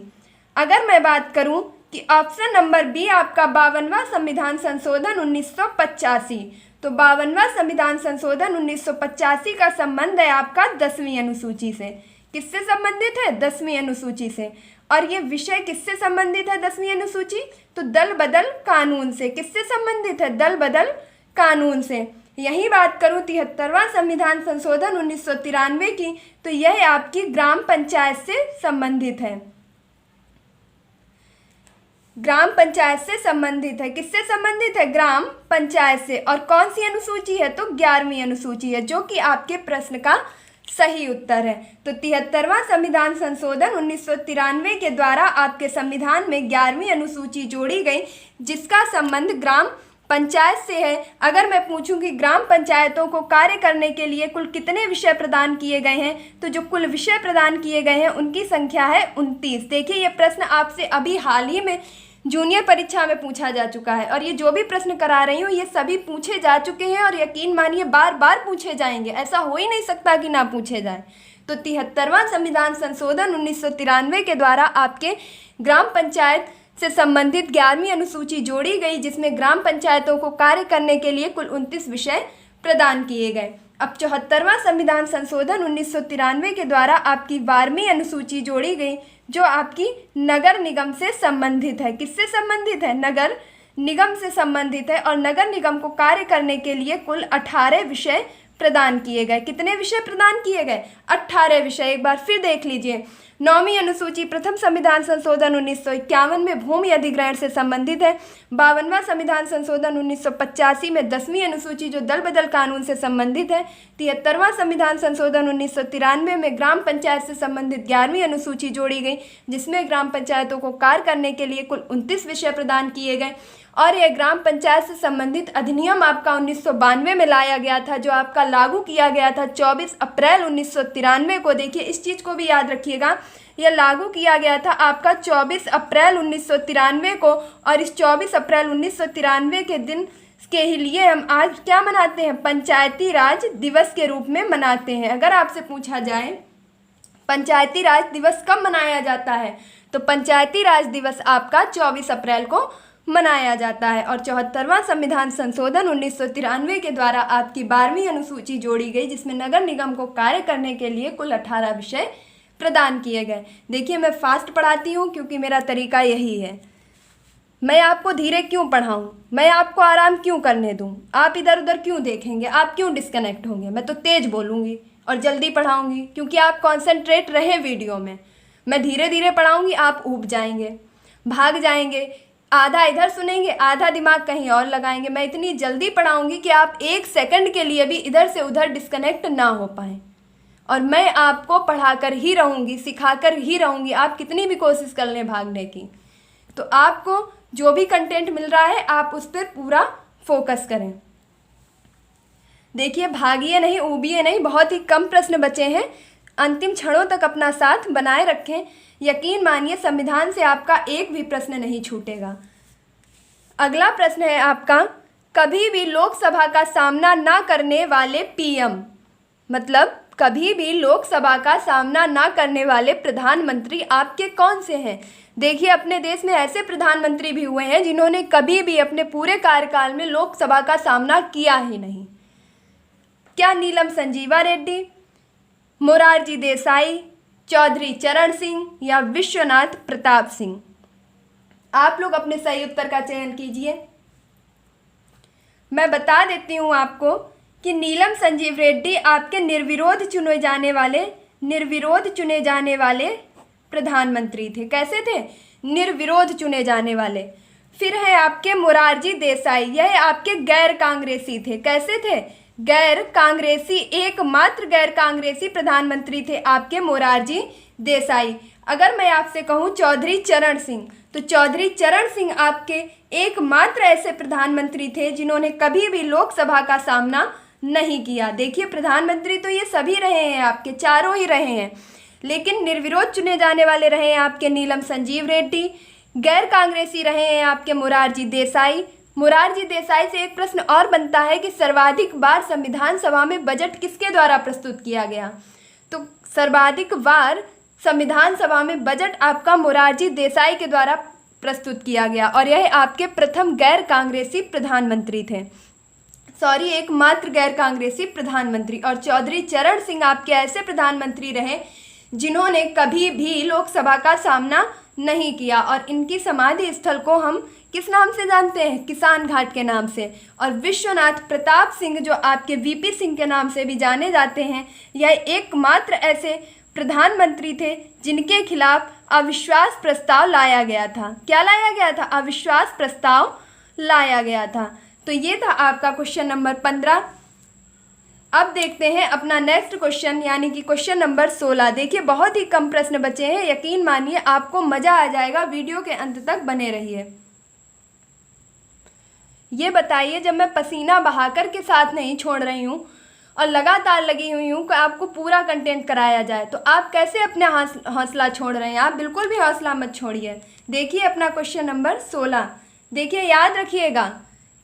अगर मैं बात करूं कि ऑप्शन नंबर बी आपका 52वां संविधान संशोधन 1985, तो 52वां संविधान संशोधन 1985 का संबंध है आपका 10वीं अनुसूची से। किससे संबंधित है? 10वीं अनुसूची से। और ये विषय किससे संबंधित है? 10वीं अनुसूची तो दल बदल कानून से। किससे संबंधित है? दल बदल कानून से। यही बात करूं 73वां संविधान संशोधन 1993 की, तो यह आपकी ग्राम पंचायत से संबंधित है। ग्राम पंचायत से संबंधित है। किससे संबंधित है? ग्राम पंचायत से। और कौन सी अनुसूची है? तो 11वीं अनुसूची है, जो कि आपके प्रश्न का सही उत्तर है। तो 73वां संविधान संशोधन 1993 के द्वारा आपके संविधान में 11वीं अनुसूची जोड़ी गई, जिसका संबंध ग्राम पंचायत से है। अगर मैं पूछूं कि ग्राम पंचायतों को कार्य करने के लिए कुल कितने विषय प्रदान किए गए हैं, तो जो कुल विषय प्रदान किए गए हैं उनकी संख्या है 29। देखिए, ये प्रश्न आपसे अभी हाल ही में जूनियर परीक्षा में पूछा जा चुका है, और ये जो भी प्रश्न करा रही हूँ ये सभी पूछे जा चुके हैं, और यकीन मानिए बार बार पूछे जाएंगे, ऐसा हो ही नहीं सकता कि ना पूछे जाए। तो 73वां संविधान संशोधन 1993 के द्वारा आपके ग्राम पंचायत से संबंधित 11वीं अनुसूची जोड़ी गई, जिसमें ग्राम पंचायतों को कार्य करने के लिए कुल 29 विषय प्रदान किए गए। अब 74वां संविधान संशोधन 1993 के द्वारा आपकी 12वीं अनुसूची जोड़ी गई, जो आपकी नगर निगम से संबंधित है। किससे संबंधित है? नगर निगम से संबंधित है, और नगर निगम को कार्य करने के लिए कुल 18 विषय प्रदान किए गए। कितने विषय प्रदान किए गए? 18 विषय। एक बार फिर देख लीजिए। 9वीं अनुसूची प्रथम संविधान संशोधन 1951 में भूमि अधिग्रहण से संबंधित है। 52वां संविधान संशोधन 1985 में 10वीं अनुसूची जो दल बदल कानून से संबंधित है। 73वां संविधान संशोधन 1993 में ग्राम पंचायत से संबंधित 11वीं अनुसूची जोड़ी गई, जिसमें ग्राम पंचायतों को कार्य करने के लिए कुल 29 विषय प्रदान किए गए। और यह ग्राम पंचायत से संबंधित अधिनियम आपका 1992 में लाया गया था, जो आपका लागू किया गया था 24 अप्रैल 1993 को। देखिए, इस चीज़ को भी याद रखिएगा, यह लागू किया गया था आपका 24 अप्रैल 1993 को, और इस 24 अप्रैल 1993 के दिन के ही लिए हम आज क्या मनाते हैं? पंचायती राज दिवस के रूप में मनाते हैं। अगर आपसे पूछा जाए पंचायती राज दिवस कब मनाया जाता है, तो पंचायती राज दिवस आपका 24 अप्रैल को मनाया जाता है। और 74वां संविधान संशोधन 1993 के द्वारा आपकी 12वीं अनुसूची जोड़ी गई, जिसमें नगर निगम को कार्य करने के लिए कुल 18 विषय प्रदान किए गए। देखिए, मैं फास्ट पढ़ाती हूँ क्योंकि मेरा तरीका यही है। मैं आपको धीरे क्यों पढ़ाऊँ? मैं आपको आराम क्यों करने दूँ? आप इधर उधर क्यों देखेंगे? आप क्यों डिस्कनेक्ट होंगे? मैं तो तेज़ बोलूँगी और जल्दी पढ़ाऊँगी, क्योंकि आप कॉन्सेंट्रेट रहें वीडियो में। मैं धीरे धीरे पढ़ाऊँगी, आप ऊब जाएंगे, भाग जाएंगे, आधा इधर सुनेंगे, आधा दिमाग कहीं और लगाएंगे। मैं इतनी जल्दी पढ़ाऊँगी कि आप 1 सेकंड के लिए भी इधर से उधर डिस्कनेक्ट ना हो पाएँ। और मैं आपको पढ़ाकर ही रहूँगी, सिखाकर ही रहूँगी, आप कितनी भी कोशिश कर लें भागने की। तो आपको जो भी कंटेंट मिल रहा है आप उस पर पूरा फोकस करें। देखिए, भागिए नहीं, ऊबिए नहीं, बहुत ही कम प्रश्न बचे हैं। अंतिम क्षणों तक अपना साथ बनाए रखें। यकीन मानिए, संविधान से आपका एक भी प्रश्न नहीं छूटेगा। अगला प्रश्न है आपका, कभी भी लोकसभा का सामना ना करने वाले पीएम, मतलब कभी भी लोकसभा का सामना ना करने वाले प्रधानमंत्री आपके कौन से हैं? देखिए, अपने देश में ऐसे प्रधानमंत्री भी हुए हैं जिन्होंने कभी भी अपने पूरे कार्यकाल में लोकसभा का सामना किया ही नहीं। क्या नीलम संजीवा रेड्डी, मोरारजी देसाई, चौधरी चरण सिंह या विश्वनाथ प्रताप सिंह? आप लोग अपने सही उत्तर का चयन कीजिए। मैं बता देती हूँ आपको कि नीलम संजीव रेड्डी आपके निर्विरोध चुने जाने वाले प्रधानमंत्री थे। कैसे थे? निर्विरोध चुने जाने वाले। फिर है आपके मोरारजी देसाई, यह आपके गैर कांग्रेसी थे। कैसे थे? गैर कांग्रेसी, एकमात्र गैर कांग्रेसी प्रधानमंत्री थे आपके मोरारजी देसाई। अगर मैं आपसे कहूँ चौधरी चरण सिंह, तो चौधरी चरण सिंह आपके एकमात्र ऐसे प्रधानमंत्री थे जिन्होंने कभी भी लोकसभा का सामना नहीं किया। देखिए, प्रधानमंत्री तो ये सभी रहे हैं, आपके चारों ही रहे हैं, लेकिन निर्विरोध चुने जाने वाले रहे हैं आपके नीलम संजीव रेड्डी। गैर कांग्रेसी रहे हैं आपके मोरारजी देसाई। मोरारजी देसाई से एक प्रश्न और बनता है कि सर्वाधिक बार संविधान सभा में बजट किसके द्वारा प्रस्तुत किया गया? तो सर्वाधिक बार संविधान सभा में बजट आपका मोरारजी देसाई के द्वारा प्रस्तुत किया गया, और यह आपके प्रथम गैर कांग्रेसी प्रधानमंत्री थे। एकमात्र गैर कांग्रेसी प्रधानमंत्री। और चौधरी चरण सिंह आपके ऐसे प्रधानमंत्री रहे जिन्होंने कभी भी लोकसभा का सामना नहीं किया, और इनकी समाधि स्थल को हम किस नाम से जानते हैं? किसान घाट के नाम से। और विश्वनाथ प्रताप सिंह, जो आपके वीपी सिंह के नाम से भी जाने जाते हैं, यह एकमात्र ऐसे प्रधानमंत्री थे जिनके खिलाफ अविश्वास प्रस्ताव लाया गया था। क्या लाया गया था? अविश्वास प्रस्ताव लाया गया था। तो ये था आपका क्वेश्चन नंबर 15। अब देखते हैं अपना नेक्स्ट क्वेश्चन यानी कि क्वेश्चन नंबर 16। देखिए बहुत ही कम प्रश्न बचे हैं, यकीन मानिए आपको मज़ा आ जाएगा, वीडियो के अंत तक बने रहिए। ये बताइए, जब मैं पसीना बहाकर के साथ नहीं छोड़ रही हूँ और लगातार लगी हुई हूँ कि आपको पूरा कंटेंट कराया जाए, तो आप कैसे अपना हौसला छोड़ रहे हैं? आप बिल्कुल भी हौसला मत छोड़िए। देखिए अपना क्वेश्चन नंबर 16। देखिए याद रखिएगा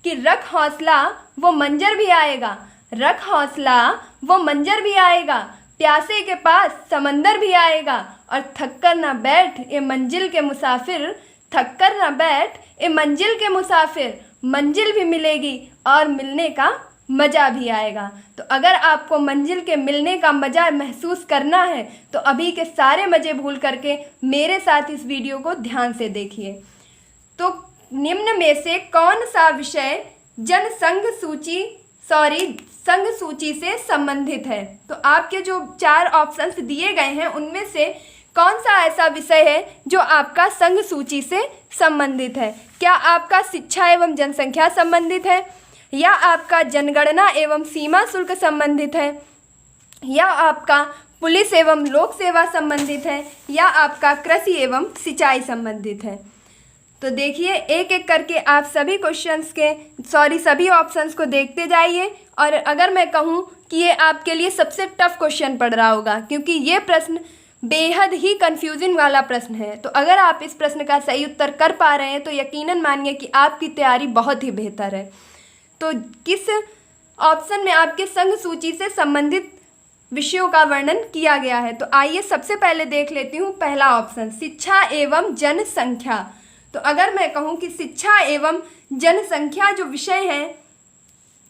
कि रख हौसला वो मंजर भी आएगा, रख हौसला वो मंजर भी आएगा, प्यासे के पास समंदर भी आएगा, और थक कर ना बैठ ए मंजिल के मुसाफिर, थक कर ना बैठ ए मंजिल के मुसाफिर, मंजिल भी मिलेगी और मिलने का मज़ा भी आएगा। तो अगर आपको मंजिल के मिलने का मज़ा महसूस करना है तो अभी के सारे मज़े भूल करके मेरे साथ इस वीडियो को ध्यान से देखिए। तो निम्न में से कौन सा विषय संघ सूची से संबंधित है? तो आपके जो 4 ऑप्शंस दिए गए हैं उनमें से कौन सा ऐसा विषय है जो आपका संघ सूची से संबंधित है? क्या आपका शिक्षा एवं जनसंख्या संबंधित है, या आपका जनगणना एवं सीमा शुल्क संबंधित है, या आपका पुलिस एवं लोक सेवा संबंधित है, या आपका कृषि एवं सिंचाई संबंधित है? तो देखिए एक एक करके आप सभी सभी ऑप्शंस को देखते जाइए। और अगर मैं कहूँ कि ये आपके लिए सबसे टफ क्वेश्चन पड़ रहा होगा, क्योंकि ये प्रश्न बेहद ही कंफ्यूजिंग वाला प्रश्न है। तो अगर आप इस प्रश्न का सही उत्तर कर पा रहे हैं तो यकीनन मानिए कि आपकी तैयारी बहुत ही बेहतर है। तो किस ऑप्शन में आपके संघ सूची से संबंधित विषयों का वर्णन किया गया है? तो आइए सबसे पहले देख लेती हूँ पहला ऑप्शन, शिक्षा एवं जनसंख्या। तो अगर मैं कहूँ कि शिक्षा एवं जनसंख्या जो विषय है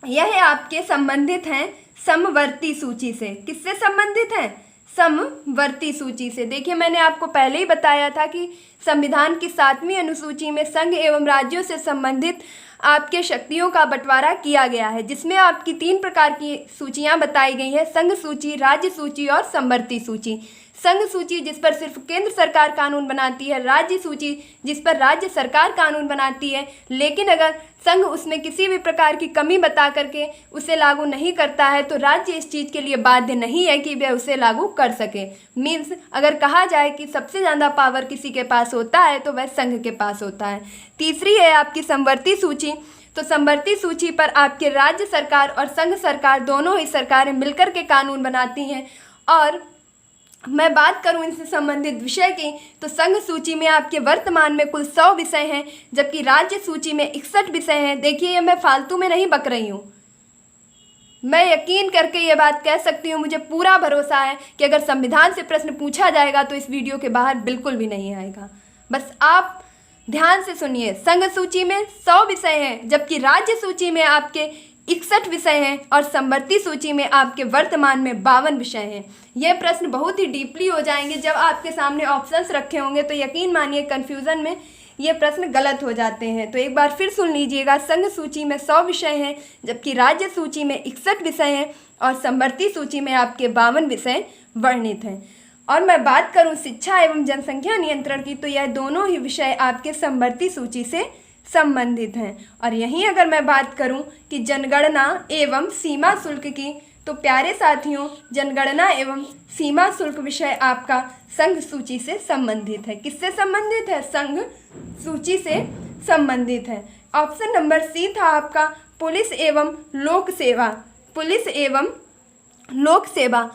यह आपके संबंधित हैं समवर्ती सूची से। किससे संबंधित हैं? समवर्ती सूची से। देखिए मैंने आपको पहले ही बताया था कि संविधान की 7वीं अनुसूची में संघ एवं राज्यों से संबंधित आपके शक्तियों का बंटवारा किया गया है, जिसमें आपकी 3 प्रकार की सूचियां बताई गई हैं, संघ सूची, राज्य सूची और समवर्ती सूची। संघ सूची जिस पर सिर्फ केंद्र सरकार कानून बनाती है, राज्य सूची जिस पर राज्य सरकार कानून बनाती है, लेकिन अगर संघ उसमें किसी भी प्रकार की कमी बता करके उसे लागू नहीं करता है तो राज्य इस चीज़ के लिए बाध्य नहीं है कि वह उसे लागू कर सके। मीन्स अगर कहा जाए कि सबसे ज़्यादा पावर किसी के पास होता है तो वह संघ के पास होता है। तीसरी है आपकी समवर्ती सूची। तो समवर्ती सूची पर आपके राज्य सरकार और संघ सरकार दोनों ही सरकारें मिलकर के कानून बनाती हैं। और मैं बात करूं इनसे संबंधित विषय की तो संघ सूची में आपके वर्तमान में कुल 100 विषय हैं, जबकि राज्य सूची में 61 विषय हैं। देखिए मैं फालतू में नहीं बक रही हूं, मैं यकीन करके ये बात कह सकती हूँ, मुझे पूरा भरोसा है कि अगर संविधान से प्रश्न पूछा जाएगा तो इस वीडियो के बाहर बिल्कुल भी नहीं आएगा। बस आप ध्यान से सुनिए, संघ सूची में 100 विषय हैं, जबकि राज्य सूची में आपके 61 विषय हैं और समवर्ती सूची में आपके वर्तमान में 52 विषय हैं। ये प्रश्न बहुत ही डीपली हो जाएंगे जब आपके सामने ऑप्शंस रखे होंगे, तो यकीन मानिए कन्फ्यूज़न में ये प्रश्न गलत हो जाते हैं। तो एक बार फिर सुन लीजिएगा, संघ सूची में 100 विषय हैं, जबकि राज्य सूची में 61 विषय हैं और समवर्ती सूची में आपके 52 विषय वर्णित हैं। और मैं बात करूं शिक्षा एवं जनसंख्या नियंत्रण की तो यह दोनों ही विषय आपके समवर्ती सूची से संबंधित हैं। और यहीं अगर मैं बात करूं कि जनगणना एवं सीमा शुल्क की तो प्यारे साथियों, जनगणना एवं सीमा शुल्क विषय आपका संघ सूची से संबंधित है। किससे संबंधित है? संघ सूची से संबंधित है। ऑप्शन नंबर सी था आपका पुलिस एवं लोक सेवा, पुलिस एवं लोक सेवा।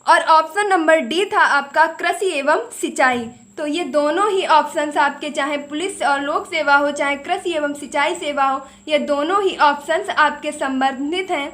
और ऑप्शन नंबर डी था आपका कृषि एवं सिंचाई। तो ये दोनों ही ऑप्शंस आपके, चाहे पुलिस और लोक सेवा हो, चाहे कृषि एवं सिंचाई सेवा हो, ये दोनों ही ऑप्शंस आपके संबंधित हैं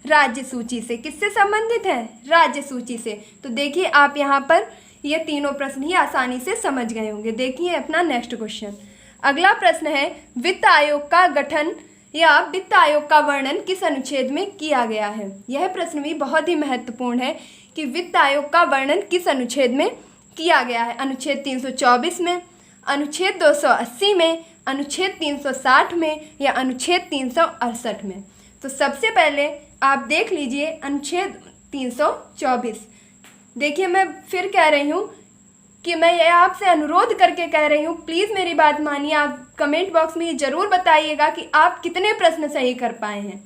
राज्य सूची से। किससे संबंधित है? राज्य सूची से। तो देखिए आप यहाँ पर ये तीनों प्रश्न ही आसानी से समझ गए होंगे। देखिए अपना नेक्स्ट क्वेश्चन। अगला प्रश्न है, वित्त आयोग का गठन या वित्त आयोग का वर्णन किस अनुच्छेद में किया गया है? यह प्रश्न भी बहुत ही महत्वपूर्ण है कि वित्त आयोग का वर्णन किस अनुच्छेद में किया गया है। अनुच्छेद 324 में, अनुच्छेद 280 में, अनुच्छेद 360 में या अनुच्छेद 368 में? तो सबसे पहले आप देख लीजिए अनुच्छेद 324। देखिए मैं फिर कह रही हूँ कि मैं ये आपसे अनुरोध करके कह रही हूँ, प्लीज़ मेरी बात मानिए। आप कमेंट बॉक्स में ये ज़रूर बताइएगा कि आप कितने प्रश्न सही कर पाए हैं।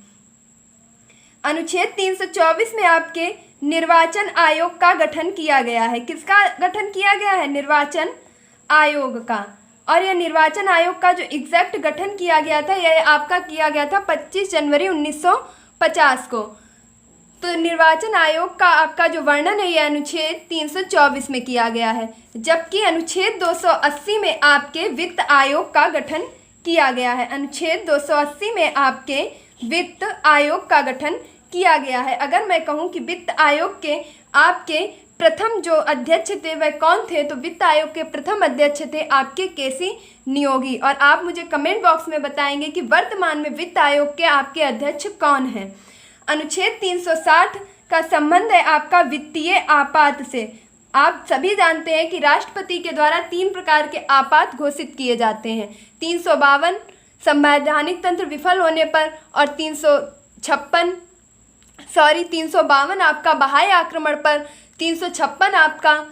अनुच्छेद 324 में आपके निर्वाचन आयोग का गठन किया गया है। किसका गठन किया गया है? निर्वाचन आयोग का। और यह निर्वाचन आयोग का जो एग्जैक्ट गठन किया गया था, यह आपका किया गया था 25 जनवरी 1950 को। तो निर्वाचन आयोग का आपका जो वर्णन है, यह अनुच्छेद 324 में किया गया है। जबकि अनुच्छेद 280 में आपके वित्त आयोग का गठन किया गया है। अनुच्छेद 280 में आपके वित्त आयोग का गठन किया गया है। अगर मैं कहूं कि वित्त आयोग के आपके प्रथम जो अध्यक्ष थे वह कौन थे, तो वित्त आयोग के प्रथम अध्यक्ष थे आपके केसी नियोगी। और आप मुझे कमेंट बॉक्स में बताएंगे कि वर्तमान में वित्त आयोग के आपके अध्यक्ष कौन हैं। अनुच्छेद 360 का संबंध है आपका वित्तीय आपात से। आप सभी जानते हैं कि राष्ट्रपति के द्वारा 3 प्रकार के आपात घोषित किए जाते हैं। 352 संवैधानिक तंत्र विफल होने पर, और 352 आपका बहाई आक्रमण पर, 356 आपका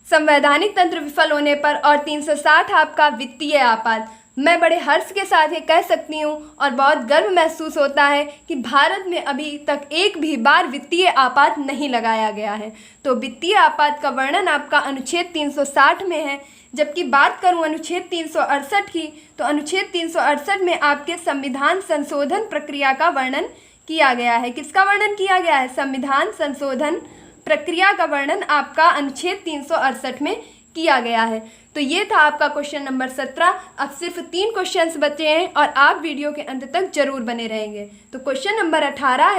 संवैधानिक तंत्र विफल होने पर, और 360 आपका वित्तीय आपात। मैं बड़े हर्ष के साथ ये कह सकती हूँ और बहुत गर्व महसूस होता है कि भारत में अभी तक एक भी बार वित्तीय आपात नहीं लगाया गया है। तो वित्तीय आपात का वर्णन आपका अनुच्छेद 360 में है। जबकि बात करूं अनुच्छेद 368 की, तो अनुच्छेद 368 में आपके संविधान संशोधन प्रक्रिया का वर्णन किया गया है। किसका वर्णन किया गया है? संविधान संशोधन प्रक्रिया का वर्णन आपका अनुच्छेद 368 में किया गया है। तो ये था आपका क्वेश्चन नंबर 17। अब सिर्फ 3 क्वेश्चंस बचे हैं और आप वीडियो के अंत तक जरूर बने रहेंगे। तो क्वेश्चन नंबर 18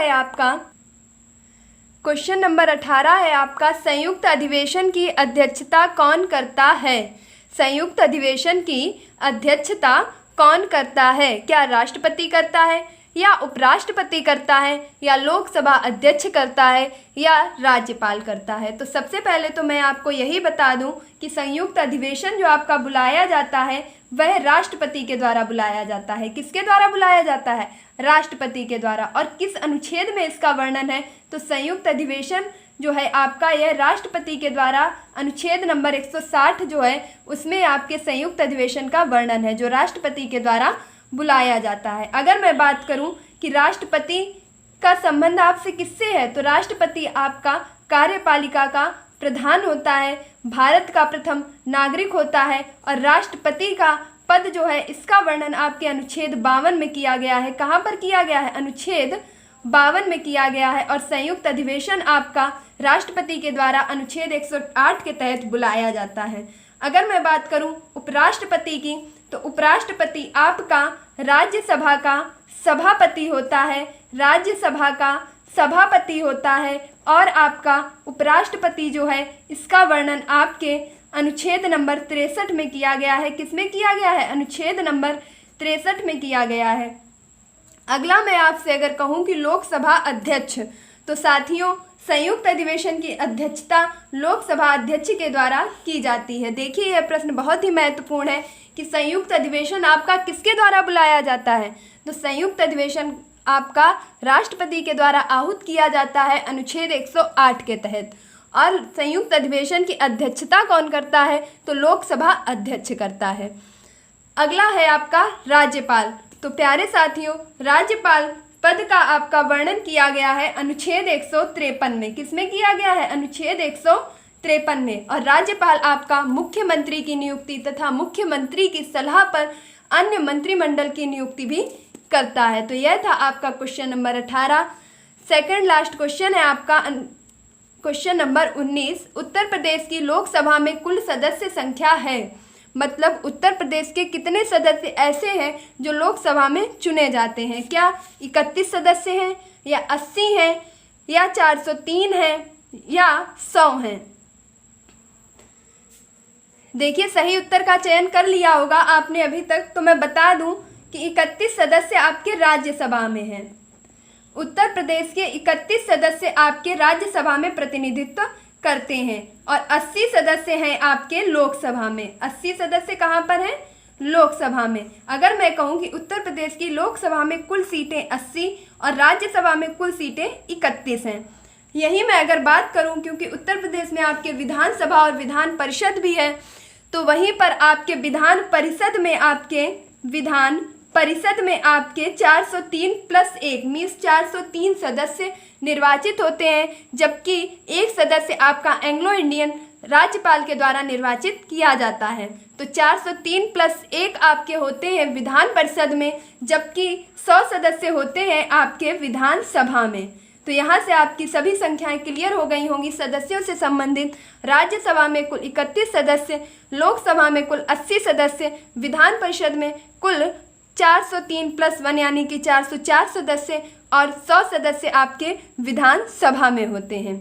है आपका संयुक्त अधिवेशन की अध्यक्षता कौन करता है? संयुक्त अधिवेशन की अध्यक्षता कौन करता है? क्या राष्ट्रपति करता है, या उपराष्ट्रपति करता है, या लोकसभा अध्यक्ष करता है, या राज्यपाल करता है? तो सबसे पहले तो मैं आपको यही बता दूं कि संयुक्त अधिवेशन जो आपका बुलाया जाता है वह राष्ट्रपति के द्वारा बुलाया जाता है। किसके द्वारा बुलाया जाता है? राष्ट्रपति के द्वारा। और किस अनुच्छेद में इसका वर्णन है? तो संयुक्त अधिवेशन जो है आपका यह राष्ट्रपति के द्वारा अनुच्छेद नंबर 160 जो है उसमें आपके संयुक्त अधिवेशन का वर्णन है, जो राष्ट्रपति के द्वारा बुलाया जाता है। अगर मैं बात करूं कि राष्ट्रपति का संबंध आपसे किससे है, तो राष्ट्रपति आपका कार्यपालिका का प्रधान होता है, भारत का प्रथम नागरिक होता है। और राष्ट्रपति का पद जो है इसका वर्णन आपके अनुच्छेद 52 में किया गया है। कहाँ पर किया गया है? अनुच्छेद 52 में किया गया है। और संयुक्त अधिवेशन आपका राष्ट्रपति के द्वारा अनुच्छेद 108 के तहत बुलाया जाता है। अगर मैं बात करूं उपराष्ट्रपति की, तो उपराष्ट्रपति आपका राज्यसभा का सभापति होता है, राज्यसभा का सभापति होता है। और आपका उपराष्ट्रपति जो है इसका वर्णन आपके अनुच्छेद नंबर 63 में किया गया है। किसमें किया गया है? अनुच्छेद नंबर 63 में किया गया है। अगला मैं आपसे अगर कहूँ कि लोकसभा अध्यक्ष, तो साथियों संयुक्त अधिवेशन की अध्यक्षता लोकसभा अध्यक्ष के द्वारा की जाती है। देखिए यह प्रश्न बहुत ही महत्वपूर्ण है कि संयुक्त अधिवेशन आपका किसके द्वारा बुलाया जाता है? तो संयुक्त अधिवेशन आपका राष्ट्रपति के द्वारा आहूत किया जाता है अनुच्छेद 108 के तहत। और संयुक्त अधिवेशन की अध्यक्षता कौन करता है? तो लोकसभा अध्यक्ष करता है। अगला है आपका राज्यपाल। तो प्यारे साथियों राज्यपाल पद का आपका वर्णन किया गया है अनुच्छेद 153 में। किसमें किया गया है? अनुच्छेद 153 में। और राज्यपाल आपका मुख्यमंत्री की नियुक्ति तथा मुख्यमंत्री की सलाह पर अन्य मंत्रिमंडल की नियुक्ति भी करता है। तो यह था आपका question number 18। Second last question है आपका क्वेश्चन नंबर 19। उत्तर प्रदेश की लोकसभा में कुल सदस्य संख्या है, मतलब उत्तर प्रदेश के कितने सदस्य ऐसे हैं जो लोकसभा में चुने जाते हैं? क्या 31 सदस्य हैं, या 80 हैं, या 403 हैं, या 100 हैं? देखिए सही उत्तर का चयन कर लिया होगा आपने अभी तक। तो मैं बता दूं कि 31 सदस्य आपके राज्यसभा में हैं। उत्तर प्रदेश के 31 सदस्य आपके राज्यसभा में प्रतिनिधित्व करते हैं, और 80 सदस्य हैं आपके लोकसभा में। 80 सदस्य कहाँ पर हैं? लोकसभा में। अगर मैं कहूँ कि उत्तर प्रदेश की लोकसभा में कुल सीटें 80 और राज्यसभा में कुल सीटें 31 हैं। यही मैं अगर बात करूँ, क्योंकि उत्तर प्रदेश में आपके विधानसभा और विधान परिषद भी है, तो वहीं पर आपके विधान परिषद में आपके विधान परिषद में आपके 403 प्लस 1 मीन्स 403 सदस्य निर्वाचित होते हैं, जबकि एक सदस्य आपका एंग्लो इंडियन राज्यपाल के द्वारा निर्वाचित किया जाता है। तो 403 प्लस 1 आपके होते हैं विधान परिषद में, जबकि 100 सदस्य होते हैं आपके विधान सभा में। तो यहाँ से आपकी सभी संख्याएं क्लियर हो गई होंगी सदस्यों से संबंधित। राज्यसभा में कुल 31 सदस्य, लोकसभा में कुल 80 सदस्य, विधान परिषद में कुल 403 प्लस 1 यानी कि 404 सदस्य और 100 सदस्य आपके विधान सभा में होते हैं।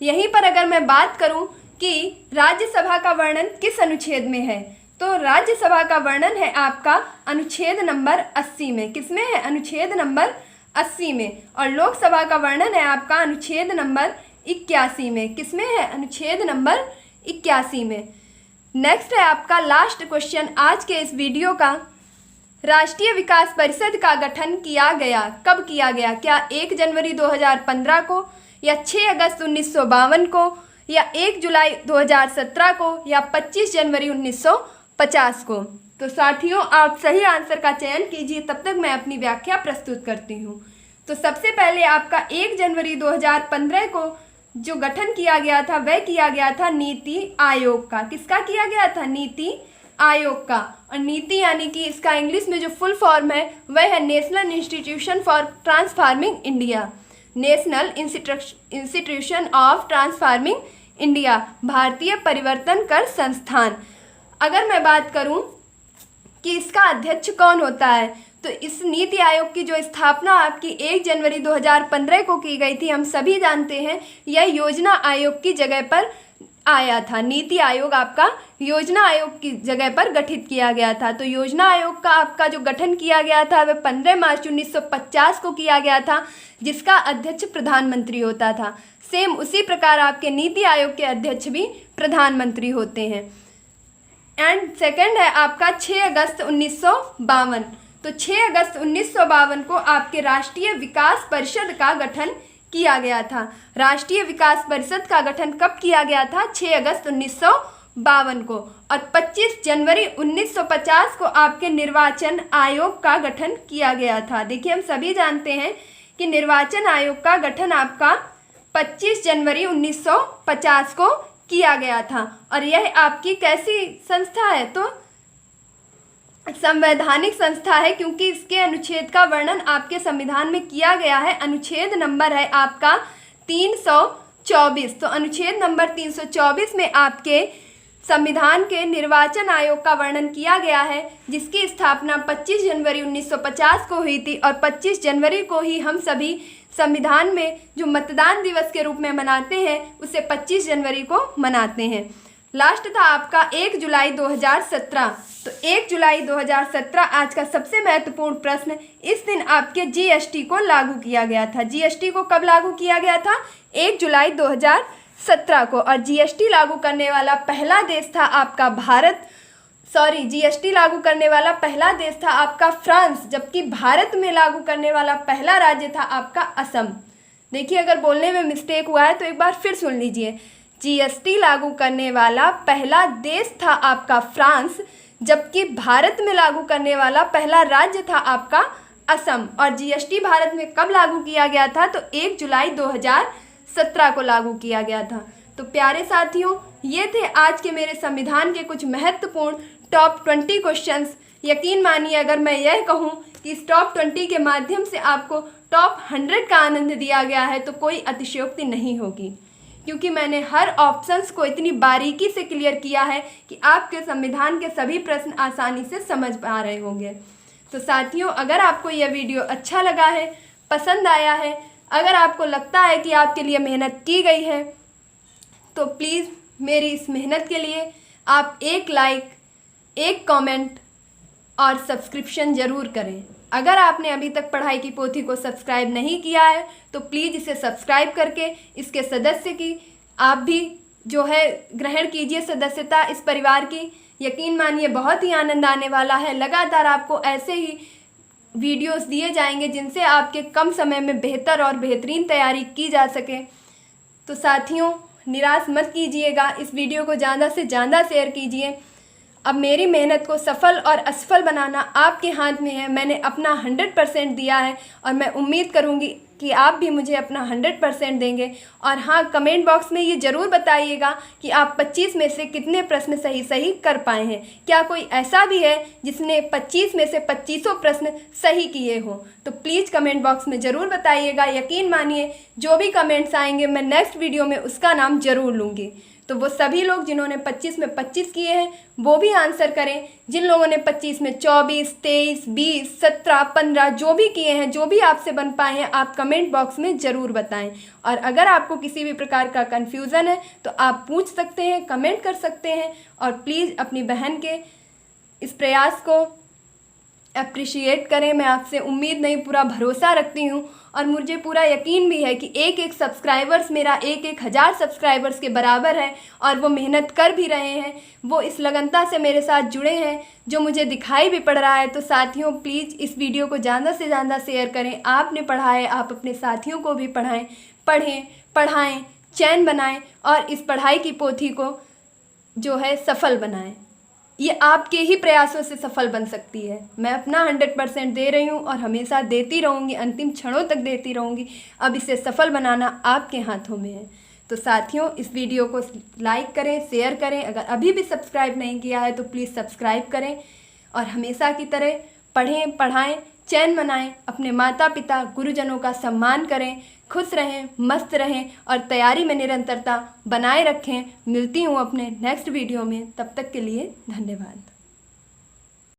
यहीं पर अगर मैं बात करूं कि राज्यसभा का वर्णन किस अनुच्छेद में है, तो राज्यसभा का वर्णन है आपका अनुच्छेद नंबर 80 में। किसमें है? अनुच्छेद नंबर 80 में। और लोकसभा का वर्णन है आपका अनुच्छेद नंबर 81 में। किसमें है? अनुच्छेद नंबर 81 में। नेक्स्ट है आपका लास्ट क्वेश्चन आज के इस वीडियो का। राष्ट्रीय विकास परिषद का गठन किया गया, कब किया गया? क्या 1 जनवरी 2015 को, या 6 अगस्त 1952 को, या 1 जुलाई 2017 को, या 25 जनवरी 1950 को? तो साथियों आप सही आंसर का चयन कीजिए, तब तक मैं अपनी व्याख्या प्रस्तुत करती हूँ। तो सबसे पहले आपका 1 जनवरी 2015 को जो गठन किया गया था वह किया गया था नीति आयोग का। किसका किया गया था? नीति आयोग का। और नीति यानी कि इसका इंग्लिश में जो फुल फॉर्म है वह है national institution for transforming India. National institution of transforming India, भारतीय परिवर्तन कर संस्थान। अगर मैं बात करूं कि इसका अध्यक्ष कौन होता है, तो इस नीति आयोग की जो स्थापना आपकी 1 जनवरी 2015 को की गई थी, हम सभी जानते हैं यह योजना आयोग की जगह पर आया था। नीति आयोग आपका योजना आयोग की जगह पर गठित किया गया था। तो योजना आयोग का आपका जो गठन किया गया था वह 15 मार्च 1950 को किया गया था, जिसका अध्यक्ष प्रधानमंत्री होता था। सेम उसी प्रकार आपके नीति आयोग के अध्यक्ष भी प्रधानमंत्री होते हैं। एंड सेकंड है आपका 6 अगस्त 1952। तो 6 अगस्त 1952 को आपके राष्ट्रीय विकास परिषद का गठन किया गया था। राष्ट्रीय विकास परिषद का गठन कब किया गया था? 6 अगस्त 1952 को। और 25 जनवरी 1950 को आपके निर्वाचन आयोग का गठन किया गया था। देखिए हम सभी जानते हैं कि निर्वाचन आयोग का गठन आपका 25 जनवरी 1950 को किया गया था। और यह आपकी कैसी संस्था है? तो संवैधानिक संस्था है, क्योंकि इसके अनुच्छेद का वर्णन आपके संविधान में किया गया है। अनुच्छेद नंबर है आपका 324। तो अनुच्छेद नंबर 324 में आपके संविधान के निर्वाचन आयोग का वर्णन किया गया है, जिसकी स्थापना 25 जनवरी 1950 को हुई थी। और 25 जनवरी को ही हम सभी संविधान में जो मतदान दिवस के रूप में मनाते हैं उसे 25 जनवरी को मनाते हैं। लास्ट था आपका 1 जुलाई 2017। तो 1 जुलाई 2017 आज का सबसे महत्वपूर्ण प्रश्न। इस दिन आपके जीएसटी को लागू किया गया था। जीएसटी को कब लागू किया गया था? 1 जुलाई 2017 को। और जीएसटी लागू करने वाला पहला देश था आपका जीएसटी लागू करने वाला पहला देश था आपका फ्रांस, जबकि भारत में लागू करने वाला पहला राज्य था आपका असम। देखिए अगर बोलने में मिस्टेक हुआ है तो एक बार फिर सुन लीजिए। जीएसटी लागू करने वाला पहला देश था आपका फ्रांस, जबकि भारत में लागू करने वाला पहला राज्य था आपका असम। और जीएसटी भारत में कब लागू किया गया था? तो 1 जुलाई 2017 को लागू किया गया था। तो प्यारे साथियों ये थे आज के मेरे संविधान के कुछ महत्वपूर्ण टॉप 20 क्वेश्चंस। यकीन मानिए अगर मैं यह कहूँ कि इस टॉप 20 के माध्यम से आपको टॉप 100 का आनंद दिया गया है तो कोई अतिशयोक्ति नहीं होगी, क्योंकि मैंने हर ऑप्शंस को इतनी बारीकी से क्लियर किया है कि आपके संविधान के सभी प्रश्न आसानी से समझ पा रहे होंगे। तो साथियों अगर आपको यह वीडियो अच्छा लगा है, पसंद आया है, अगर आपको लगता है कि आपके लिए मेहनत की गई है, तो प्लीज़ मेरी इस मेहनत के लिए आप एक लाइक, एक कमेंट और सब्सक्रिप्शन ज़रूर करें। अगर आपने अभी तक पढ़ाई की पोथी को सब्सक्राइब नहीं किया है तो प्लीज़ इसे सब्सक्राइब करके इसके सदस्य की आप भी जो है ग्रहण कीजिए सदस्यता इस परिवार की। यकीन मानिए बहुत ही आनंद आने वाला है। लगातार आपको ऐसे ही वीडियोस दिए जाएंगे जिनसे आपके कम समय में बेहतर और बेहतरीन तैयारी की जा सके। तो साथियों निराश मत कीजिएगा, इस वीडियो को ज़्यादा से ज़्यादा शेयर कीजिए। अब मेरी मेहनत को सफल और असफल बनाना आपके हाथ में है। मैंने अपना 100% दिया है और मैं उम्मीद करूँगी कि आप भी मुझे अपना 100% देंगे। और हाँ, कमेंट बॉक्स में ये ज़रूर बताइएगा कि आप 25 में से कितने प्रश्न सही कर पाए हैं। क्या कोई ऐसा भी है जिसने 25 में से 25 प्रश्न सही किए हों? तो प्लीज़ कमेंट बॉक्स में ज़रूर बताइएगा। यकीन मानिए, जो भी कमेंट्स आएंगे मैं नेक्स्ट वीडियो में उसका नाम ज़रूर लूँगी। तो वो सभी लोग जिन्होंने 25 में 25 किए हैं वो भी आंसर करें। जिन लोगों ने 25 में 24, 23, 20, 17, 15 जो भी किए हैं, जो भी आपसे बन पाए हैं, आप कमेंट बॉक्स में ज़रूर बताएं। और अगर आपको किसी भी प्रकार का कन्फ्यूज़न है तो आप पूछ सकते हैं, कमेंट कर सकते हैं। और प्लीज़ अपनी बहन के इस प्रयास को अप्रिशिएट करें। मैं आपसे उम्मीद नहीं, पूरा भरोसा रखती हूँ और मुझे पूरा यकीन भी है कि एक सब्सक्राइबर्स मेरा एक हज़ार सब्सक्राइबर्स के बराबर है। और वो मेहनत कर भी रहे हैं, वो इस लगनता से मेरे साथ जुड़े हैं जो मुझे दिखाई भी पड़ रहा है। तो साथियों, प्लीज़ इस वीडियो को ज़्यादा से ज़्यादा शेयर करें। आपने पढ़ा है, आप अपने साथियों को भी पढ़ाएं, चैन बनाएं और इस पढ़ाई की पोथी को जो है सफल बनाएं। ये आपके ही प्रयासों से सफल बन सकती है। मैं अपना 100% दे रही हूँ और हमेशा देती रहूँगी, अंतिम क्षणों तक देती रहूँगी। अब इसे सफल बनाना आपके हाथों में है। तो साथियों, इस वीडियो को लाइक करें, शेयर करें। अगर अभी भी सब्सक्राइब नहीं किया है तो प्लीज़ सब्सक्राइब करें और हमेशा की तरह पढ़ें, पढ़ाएं, चैन बनाएं, अपने माता पिता गुरुजनों का सम्मान करें, खुश रहें, मस्त रहें और तैयारी में निरंतरता बनाए रखें। मिलती हूँ अपने नेक्स्ट वीडियो में, तब तक के लिए धन्यवाद।